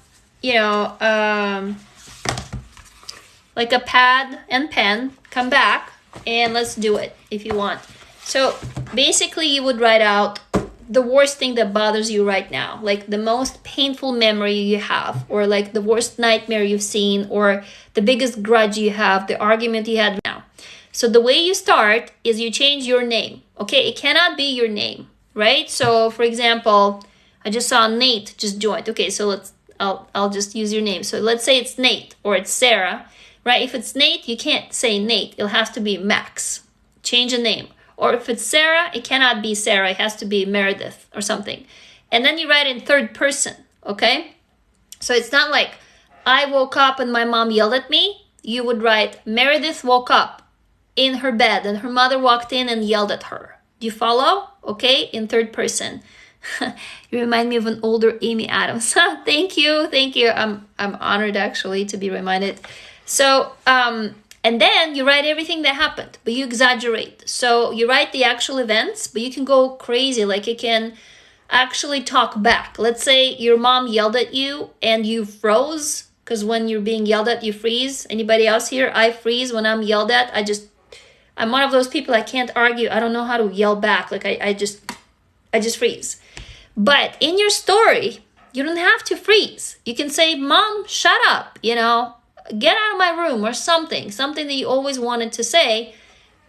like a pad and pen. Come back and let's do it if you want. So basically, you would write out the worst thing that bothers you right now, like the most painful memory you have, or like the worst nightmare you've seen, or the biggest grudge you have, the argument you had now. So the way you start is you change your name. Okay, it cannot be your name, right? So for example, I just saw Nate just joined. Okay, so I'll just use your name. So let's say it's Nate or it's Sarah, right? If it's Nate, you can't say Nate. It'll have to be Max. Change the name. Or if it's Sarah, it cannot be Sarah. It has to be Meredith or something. And then you write in third person, okay? So it's not like, I woke up and my mom yelled at me. You would write, Meredith woke up in her bed and her mother walked in and yelled at her. Do you follow? Okay, in third person. You remind me of an older Amy Adams. Thank you. I'm honored actually to be reminded. So, and then you write everything that happened, but you exaggerate. So you write the actual events, but you can go crazy. Like you can actually talk back. Let's say your mom yelled at you and you froze, because when you're being yelled at, you freeze. Anybody else here? I freeze when I'm yelled at. I'm one of those people, I can't argue. I don't know how to yell back. Like I just freeze. But in your story, you don't have to freeze. You can say, Mom, shut up, get out of my room or something that you always wanted to say,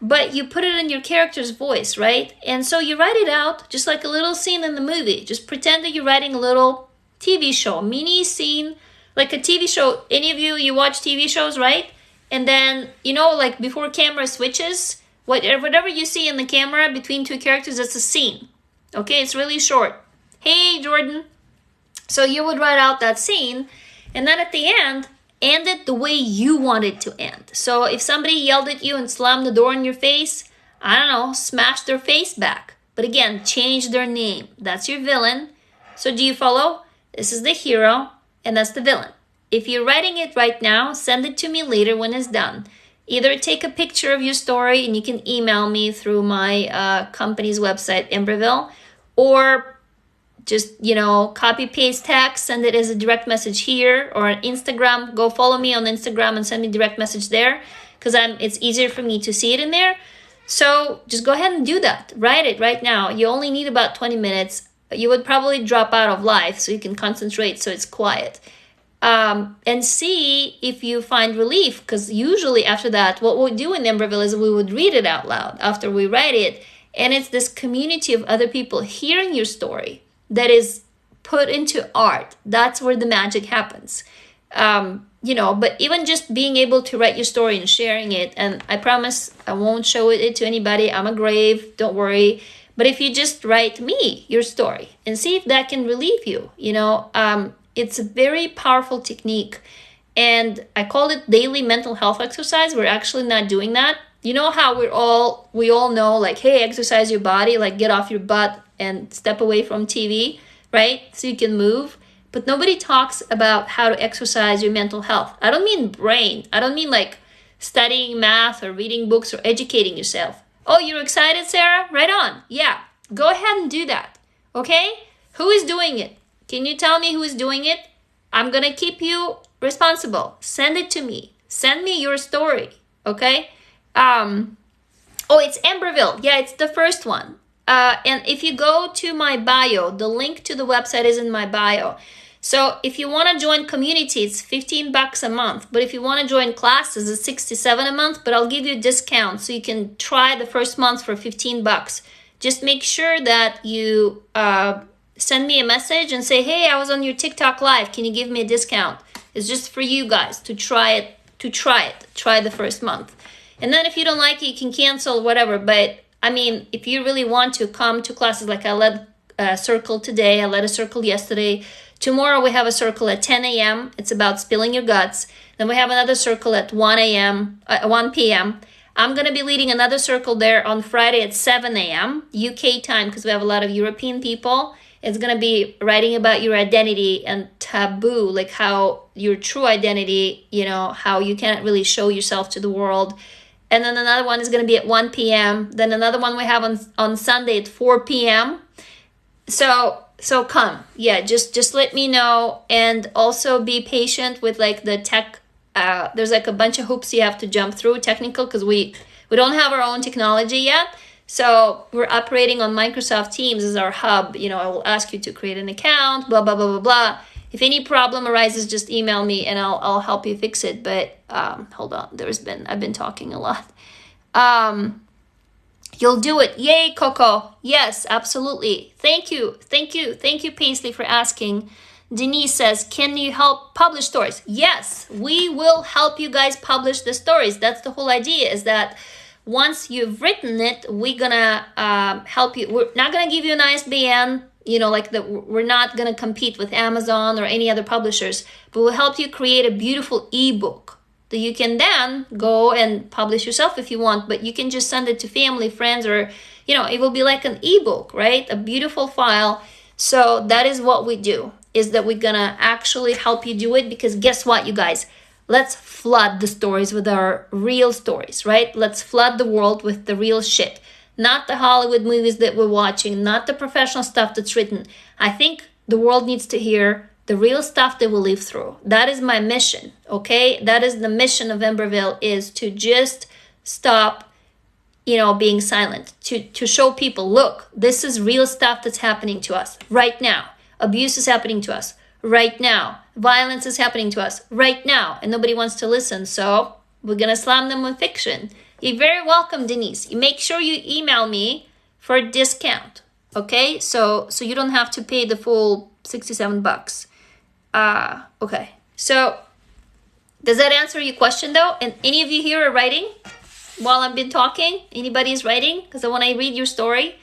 but you put it in your character's voice, right? And so you write it out just like a little scene in the movie. Just pretend that you're writing a little TV show, mini scene, like a TV show. Any of you watch TV shows, right? And then, like before camera switches, whatever you see in the camera between two characters, that's a scene. Okay, it's really short. Hey, Jordan. So you would write out that scene, and then at the end it the way you want it to end. So if somebody yelled at you and slammed the door in your face, I don't know, smash their face back. But again, change their name. That's your villain. So do you follow? This is the hero, and that's the villain. If you're writing it right now, send it to me later when it's done. Either take a picture of your story and you can email me through my company's website, Embryville, or just, copy paste text, send it as a direct message here or on Instagram. Go follow me on Instagram and send me direct message there because it's easier for me to see it in there. So just go ahead and do that. Write it right now. You only need about 20 minutes. You would probably drop out of life so you can concentrate so it's quiet. And see if you find relief, because usually after that, what we do in Embryville is we would read it out loud after we write it. And it's this community of other people hearing your story that is put into art. That's where the magic happens. But even just being able to write your story and sharing it, and I promise I won't show it to anybody. I'm a grave, don't worry. But if you just write me your story and see if that can relieve you, it's a very powerful technique. And I call it daily mental health exercise. We're actually not doing that. You know how we all know, like, hey, exercise your body, like get off your butt and step away from TV, right? So you can move. But nobody talks about how to exercise your mental health. I don't mean brain. I don't mean like studying math or reading books or educating yourself. Oh, you're excited, Sarah? Right on. Yeah, go ahead and do that. Okay? Who is doing it? Can you tell me who is doing it? I'm going to keep you responsible. Send it to me. Send me your story. Okay? It's Embryville. Yeah, it's the first one. And if you go to my bio, the link to the website is in my bio. So if you want to join community, it's $15 a month. But if you want to join classes, it's $67 a month. But I'll give you a discount so you can try the first month for $15. Just make sure that you send me a message and say, hey, I was on your TikTok live. Can you give me a discount? It's just for you guys to try it. Try the first month. And then if you don't like it, you can cancel, whatever. But I mean, if you really want to come to classes, like I led a circle today, I led a circle yesterday. Tomorrow we have a circle at 10 a.m. It's about spilling your guts. Then we have another circle at 1 p.m. I'm going to be leading another circle there on Friday at 7 a.m. UK time, because we have a lot of European people. It's going to be writing about your identity and taboo, like how your true identity, how you can't really show yourself to the world. And then another one is going to be at 1 p.m. Then another one we have on Sunday at 4 p.m. So come. Yeah, just let me know. And also be patient with like the tech. There's like a bunch of hoops you have to jump through, technical, because we don't have our own technology yet. So we're operating on Microsoft Teams as our hub. I will ask you to create an account, blah, blah, blah, blah, blah. If any problem arises, just email me and I'll help you fix it. But hold on, I've been talking a lot. You'll do it. Yay, Coco. Yes, absolutely. Thank you, Paisley, for asking. Denise says, can you help publish stories? Yes, we will help you guys publish the stories. That's the whole idea, is that once you've written it, we're gonna help you. We're not gonna give you an ISBN, we're not gonna compete with Amazon or any other publishers, but we'll help you create a beautiful ebook that you can then go and publish yourself if you want, but you can just send it to family, friends, or, it will be like an ebook, right? A beautiful file. So that is what we do, is that we're gonna actually help you do it, because guess what, you guys? Let's flood the stories with our real stories, right? Let's flood the world with the real shit. Not the Hollywood movies that we're watching, not the professional stuff that's written. I think the world needs to hear the real stuff that we live through. That is my mission, okay? That is the mission of Embryville, is to just stop, being silent. To show people, look, this is real stuff that's happening to us right now. Abuse is happening to us right now. Violence is happening to us right now, and nobody wants to listen. So we're gonna slam them with fiction. You're very welcome, Denise. You make sure you email me for a discount, okay? So you don't have to pay the full $67. Okay. So does that answer your question though? And any of you here are writing while I've been talking? Anybody is writing? Because I want to read your story.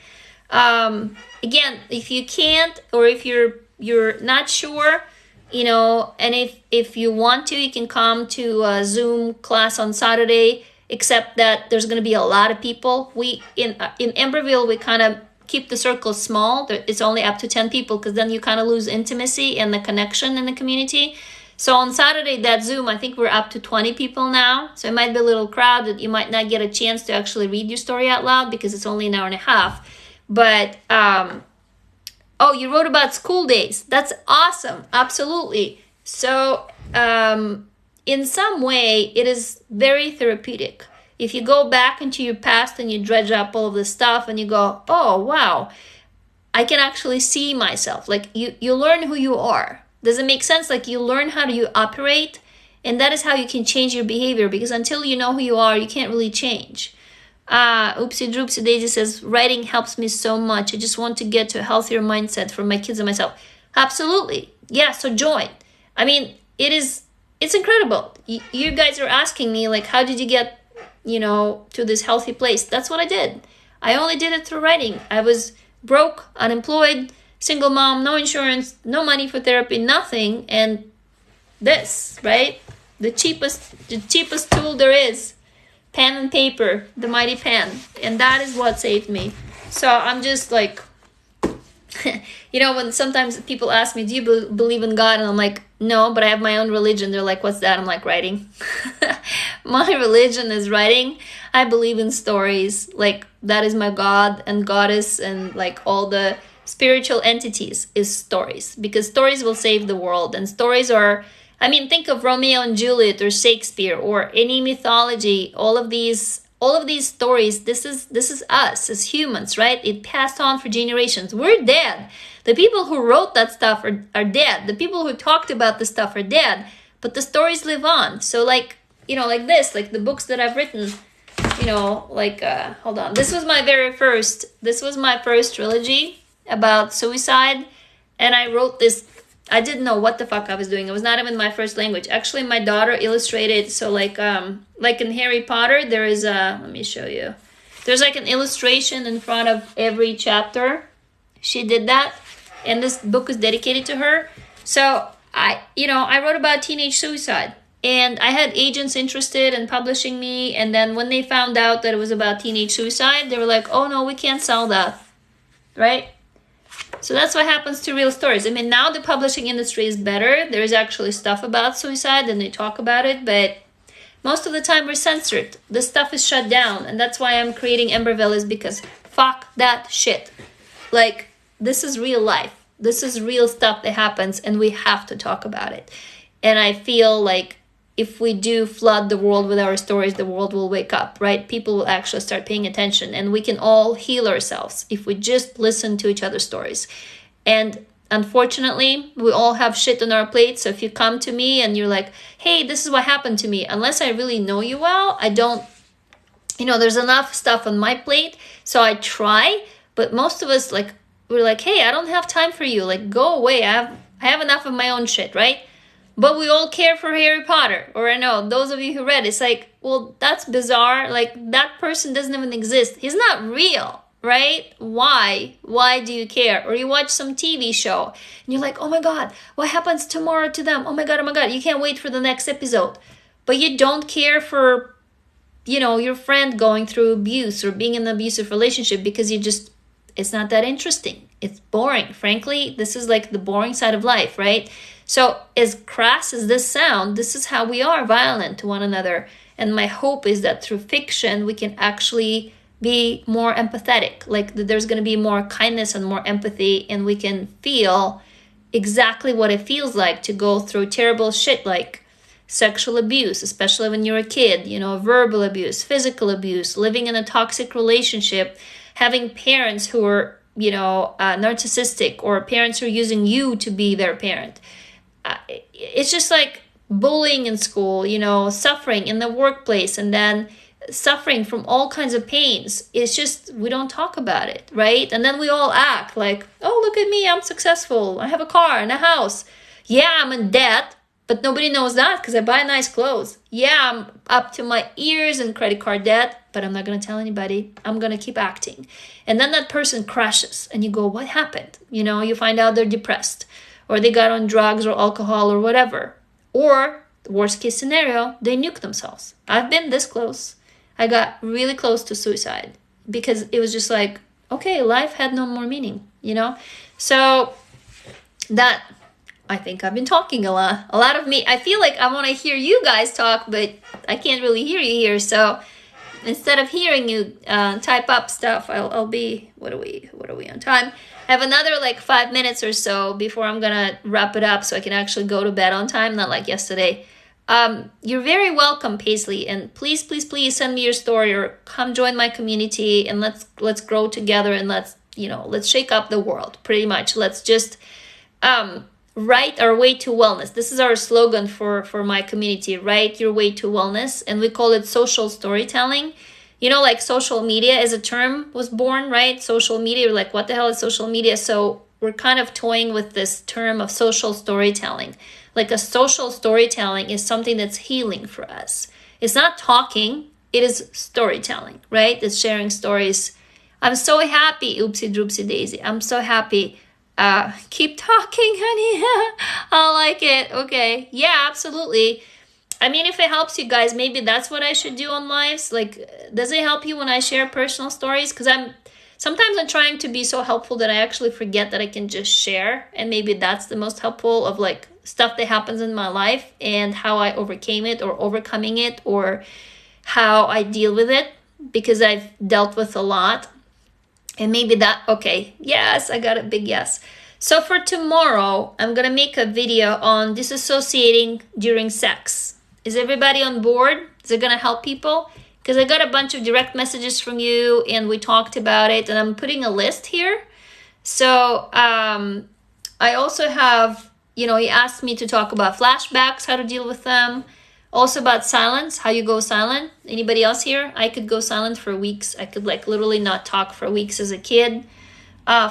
Again, if you can't, or if you're not sure, and if you want to, you can come to a Zoom class on Saturday, except that there's going to be a lot of people. In Embryville, we kind of keep the circle small. It's only up to 10 people, because then you kind of lose intimacy and the connection in the community. So on Saturday, that Zoom, I think we're up to 20 people now. So it might be a little crowded. You might not get a chance to actually read your story out loud because it's only an hour and a half. But, oh, you wrote about school days. That's awesome. Absolutely. So in some way, it is very therapeutic. If you go back into your past and you dredge up all of this stuff and you go, oh, wow, I can actually see myself. Like you learn who you are. Does it make sense? Like you learn how you operate, and that is how you can change your behavior, because until you know who you are, you can't really change. Oopsie Droopsie Daisy says, writing helps me so much. I just want to get to a healthier mindset for my kids and myself. Absolutely. Yeah, so join. I mean, it's incredible. You guys are asking me, like, how did you get, to this healthy place? That's what I did. I only did it through writing. I was broke, unemployed, single mom, no insurance, no money for therapy, nothing. And this, right? The cheapest tool there is. Pen and paper, the mighty pen. And that is what saved me. So I'm just like, when sometimes people ask me, do you believe in God? And I'm like, no, but I have my own religion. They're like, what's that? I'm like, writing. My religion is writing. I believe in stories. Like, that is my God and goddess, and like all the spiritual entities is stories, because stories will save the world. And stories are, think of Romeo and Juliet or Shakespeare or any mythology. All of these stories, this is us as humans, right? It passed on for generations. We're dead. The people who wrote that stuff are dead. The people who talked about the stuff are dead, but the stories live on. So like the books that I've written, hold on. This was my first trilogy about suicide. And I wrote this, I didn't know what the fuck I was doing. It was not even my first language. Actually, my daughter illustrated. So like in Harry Potter, there is let me show you. There's like an illustration in front of every chapter. She did that. And this book is dedicated to her. So I wrote about teenage suicide. And I had agents interested in publishing me. And then when they found out that it was about teenage suicide, they were like, oh no, we can't sell that. Right? So that's what happens to real stories. Now the publishing industry is better. There is actually stuff about suicide and they talk about it, but most of the time we're censored. The stuff is shut down, and that's why I'm creating Emberville, is because fuck that shit. Like, this is real life. This is real stuff that happens, and we have to talk about it. And I feel like if we do flood the world with our stories, the world will wake up, right? People will actually start paying attention, and we can all heal ourselves if we just listen to each other's stories. And unfortunately, we all have shit on our plate. So if you come to me and you're like, hey, this is what happened to me, unless I really know you well, I don't, there's enough stuff on my plate. So I try, but most of us, we're like, hey, I don't have time for you. Like, go away. I have enough of my own shit, right? But we all care for Harry Potter. Or I know, those of you who read, it's like, well, that's bizarre. Like, that person doesn't even exist. He's not real, right? Why? Why do you care? Or you watch some TV show and you're like, oh my God, what happens tomorrow to them? Oh my God, you can't wait for the next episode. But you don't care for, your friend going through abuse or being in an abusive relationship because it's not that interesting. It's boring. Frankly, this is like the boring side of life, right? So as crass as this sounds, this is how we are violent to one another. And my hope is that through fiction, we can actually be more empathetic. Like there's going to be more kindness and more empathy, and we can feel exactly what it feels like to go through terrible shit like sexual abuse, especially when you're a kid, verbal abuse, physical abuse, living in a toxic relationship, having parents who are, narcissistic, or parents who are using you to be their parent. It's just like bullying in school, suffering in the workplace, and then suffering from all kinds of pains. It's just, we don't talk about it, right? And then we all act like, oh, look at me, I'm successful. I have a car and a house. Yeah, I'm in debt, but nobody knows that because I buy nice clothes. Yeah, I'm up to my ears in credit card debt, but I'm not going to tell anybody. I'm going to keep acting. And then that person crashes and you go, what happened? You find out they're depressed, or they got on drugs or alcohol or whatever. Or, worst case scenario, they nuke themselves. I've been this close. I got really close to suicide because it was just like, okay, life had no more meaning, you know? So that, I think I've been talking a lot of me. I feel like I want to hear you guys talk, but I can't really hear you here. So instead of hearing you type up stuff, I'll be, what are we on time? I have another like 5 minutes or so before I'm gonna wrap it up so I can actually go to bed on time, not like yesterday. You're very welcome, Paisley, and please send me your story or come join my community and let's grow together and let's shake up the world. Pretty much, let's just write our way to wellness. This is our slogan for my community: write your way to wellness, and we call it social storytelling. Like social media as a term was born, right? Social media, we're like, what the hell is social media? So we're kind of toying with this term of social storytelling. Like a social storytelling is something that's healing for us. It's not talking, it is storytelling, right? It's sharing stories. I'm so happy, oopsie droopsie daisy. I'm so happy. Keep talking, honey. I like it. Okay. Yeah, absolutely. I mean, if it helps you guys, maybe that's what I should do on lives. Like, does it help you when I share personal stories? Because sometimes I'm trying to be so helpful that I actually forget that I can just share. And maybe that's the most helpful of like stuff that happens in my life and how I overcame it or overcoming it or how I deal with it, because I've dealt with a lot. And maybe that, okay, yes, I got a big yes. So for tomorrow, I'm going to make a video on disassociating during sex. Is everybody on board? Is it going to help people? Because I got a bunch of direct messages from you and we talked about it, and I'm putting a list here. So I also have, he asked me to talk about flashbacks, how to deal with them. Also about silence, how you go silent. Anybody else here? I could go silent for weeks. I could like literally not talk for weeks as a kid.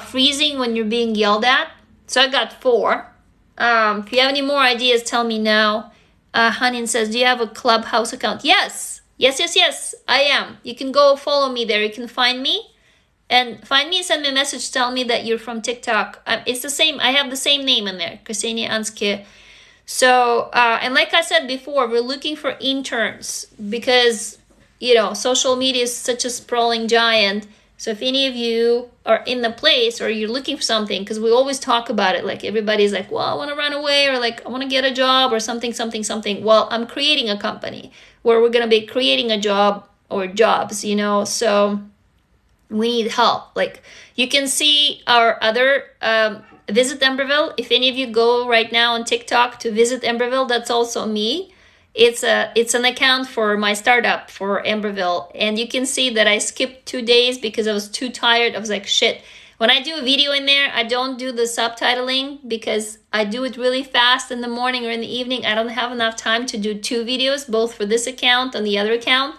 Freezing when you're being yelled at. So I got 4. If you have any more ideas, tell me now. Hanin says, do you have a Clubhouse account? Yes, I am. You can go follow me there. You can find me and send me a message. Tell me that you're from TikTok. It's the same. I have the same name in there, Ksenia Anske. So, and like I said before, we're looking for interns because, social media is such a sprawling giant. So if any of you are in the place or you're looking for something, because we always talk about it, like everybody's like, well, I want to run away, or like, I want to get a job or something. Well, I'm creating a company where we're going to be creating a job or jobs, so we need help. Like you can see our other, Visit Emberville. If any of you go right now on TikTok to Visit Emberville, that's also me. It's an account for my startup for Emberville. And you can see that I skipped 2 days because I was too tired. I was like, shit. When I do a video in there, I don't do the subtitling because I do it really fast in the morning or in the evening. I don't have enough time to do 2 videos, both for this account and the other account.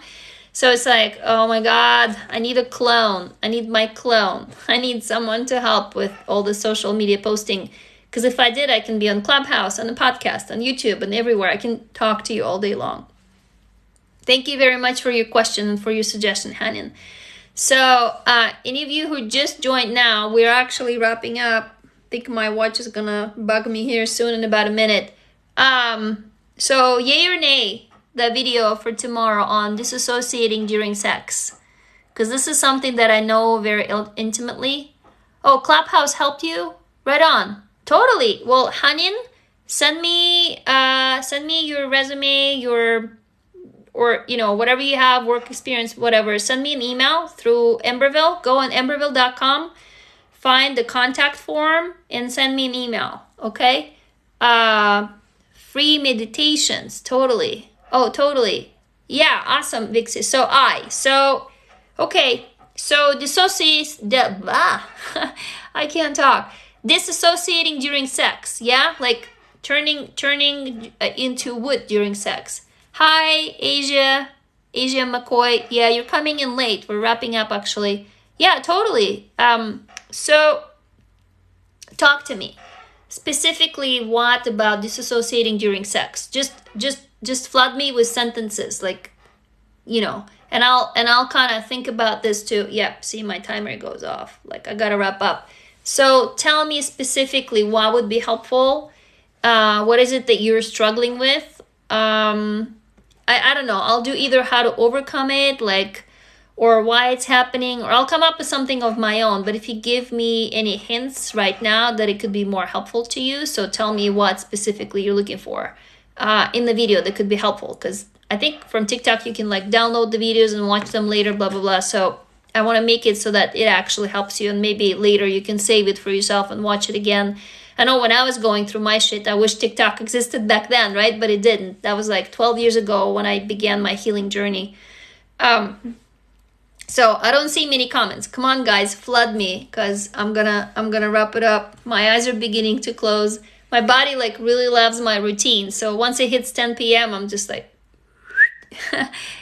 So it's like, oh my God, I need a clone. I need my clone. I need someone to help with all the social media posting. Because if I did, I can be on Clubhouse, on the podcast, on YouTube, and everywhere. I can talk to you all day long. Thank you very much for your question and for your suggestion, Hanin. So any of you who just joined now, we're actually wrapping up. I think my watch is going to bug me here soon in about a minute. So yay or nay? The video for tomorrow on disassociating during sex, because this is something that I know very intimately. Oh, Clubhouse helped you? Right on. Totally. Well, Hanin, send me your resume, or whatever you have, work experience, whatever. Send me an email through Emberville. Go on emberville.com, find the contact form, and send me an email. Okay. Free meditations. Totally. Oh, totally. Yeah, awesome, Vixie. Okay. So I can't talk. Disassociating during sex. Yeah, like turning into wood during sex. Hi, Asia McCoy. Yeah, you're coming in late. We're wrapping up actually. Yeah, totally. So talk to me. Specifically, what about disassociating during sex? Just flood me with sentences, like, and I'll kind of think about this too. Yep, see, my timer goes off. Like, I gotta wrap up. So tell me specifically what would be helpful. What is it that you're struggling with? I don't know. I'll do either how to overcome it, like, or why it's happening, or I'll come up with something of my own. But if you give me any hints right now that it could be more helpful to you, so tell me what specifically you're looking for in the video that could be helpful, because I think from TikTok you can like download the videos and watch them later, blah blah blah. So I want to make it so that it actually helps you, and maybe later you can save it for yourself and watch it again. I know when I was going through my shit, I wish TikTok existed back then, right? But it didn't. That was like 12 years ago when I began my healing journey. So I don't see many comments. Come on, guys, flood me, because I'm gonna wrap it up. My eyes are beginning to close. My body like really loves my routine. So once it hits 10 p.m., I'm just like,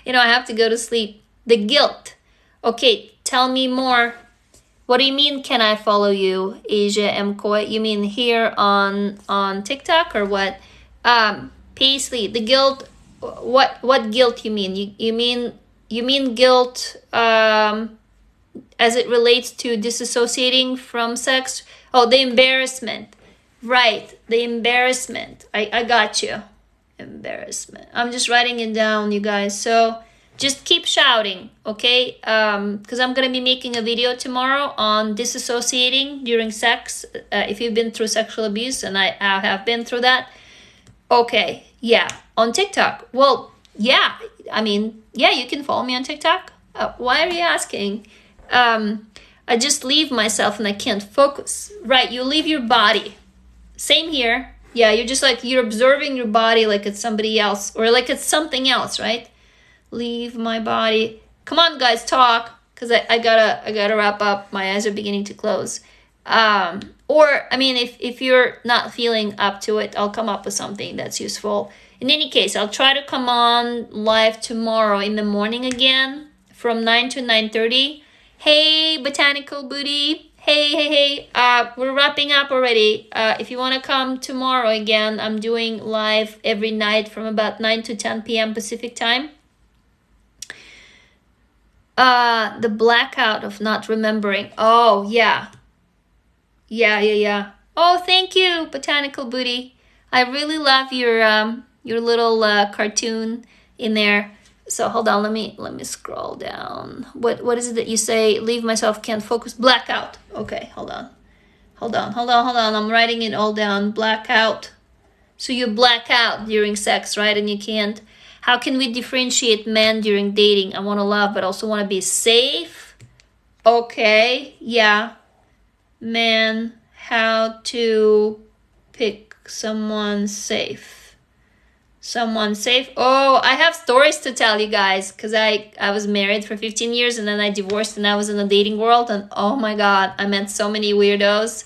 you know, I have to go to sleep. The guilt. Okay, tell me more. What do you mean, can I follow you, Asia M. Koi? You mean here on TikTok or what? Paisley, the guilt. What guilt you mean? You mean guilt as it relates to disassociating from sex? Oh, the embarrassment. Right, the embarrassment. I got you. Embarrassment. I'm just writing it down, you guys. So just keep shouting, okay? Because I'm going to be making a video tomorrow on disassociating during sex. If you've been through sexual abuse, and I have been through that. Okay, yeah, on TikTok. Well, yeah, I mean, yeah, you can follow me on TikTok. Why are you asking? I just leave myself and I can't focus. Right, you leave your body. Same here. Yeah, you're just like, you're observing your body like it's somebody else, or like it's something else, right? Leave my body. Come on, guys, talk, because I gotta wrap up. My eyes are beginning to close. Or, I mean, if you're not feeling up to it, I'll come up with something that's useful. In any case, I'll try to come on live tomorrow in the morning again from 9 to 9:30. Hey, Botanical Booty. Hey. We're wrapping up already. If you want to come tomorrow again, I'm doing live every night from about 9 to 10 p.m. Pacific time. The blackout of not remembering. Oh, yeah. Yeah. Oh, thank you, Botanical Booty. I really love your little cartoon in there. So hold on, let me scroll down. What is it that you say? Leave myself, can't focus. Blackout. Okay, hold on. I'm writing it all down. Blackout. So you black out during sex, right? And you can't. How can we differentiate men during dating? I want to love, but also want to be safe. Okay, yeah. Man, how to pick someone safe. Someone safe. Oh, I have stories to tell you guys, because I was married for 15 years and then I divorced and I was in the dating world, and oh my god, I met so many weirdos.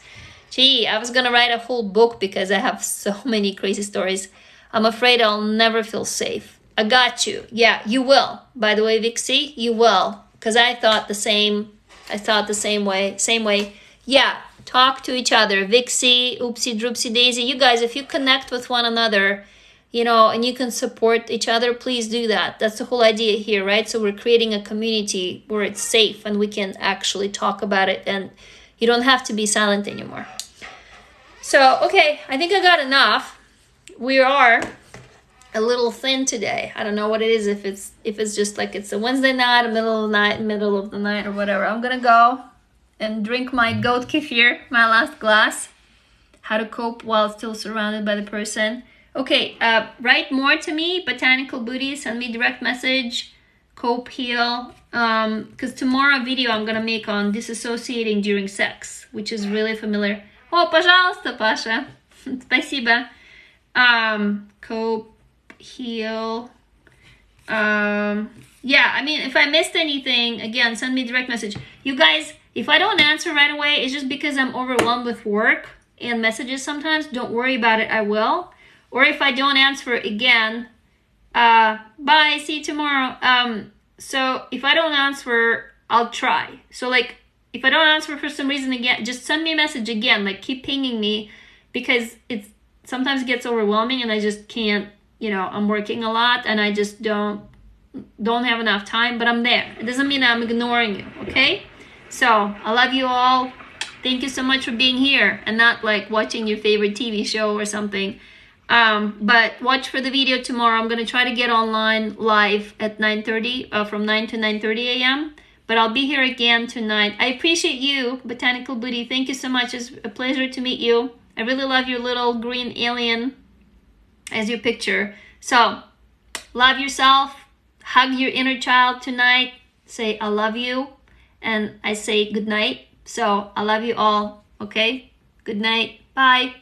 Gee, I was gonna write a whole book because I have so many crazy stories. I'm afraid I'll never feel safe. I got you. Yeah, you will. By the way, Vixie, you will, because I thought the same way. Yeah, talk to each other. Vixie, Oopsie Droopsie Daisy, you guys, if you connect with one another, you know, and you can support each other, please do that. That's the whole idea here, right? So we're creating a community where it's safe and we can actually talk about it, and you don't have to be silent anymore. So, okay, I think I got enough. We are a little thin today. I don't know what it is, if it's just like it's a Wednesday night, middle of the night or whatever. I'm gonna go and drink my goat kefir, my last glass. How to cope while still surrounded by the person. Okay, write more to me, Botanical Booty, send me direct message, cope, heal, because tomorrow video I'm gonna make on disassociating during sex, which is really familiar. Oh, пожалуйста, Pasha. Спасибо. Cope, heal. Yeah, I mean, if I missed anything, again, send me direct message. You guys, if I don't answer right away, it's just because I'm overwhelmed with work and messages sometimes. Don't worry about it, I will. Or if I don't answer again, bye, see you tomorrow. So if I don't answer, I'll try. So like, if I don't answer for some reason again, just send me a message again, like keep pinging me, because it's sometimes gets overwhelming and I just can't, you know, I'm working a lot and I just don't have enough time, but I'm there. It doesn't mean I'm ignoring you, okay? So I love you all. Thank you so much for being here and not like watching your favorite TV show or something. But watch for the video tomorrow. I'm going to try to get online live at 9:30, from 9 to 9:30 a.m. But I'll be here again tonight. I appreciate you, Botanical Booty. Thank you so much. It's a pleasure to meet you. I really love your little green alien as your picture. So, love yourself. Hug your inner child tonight. Say, I love you. And I say good night. So, I love you all. Okay? Good night. Bye.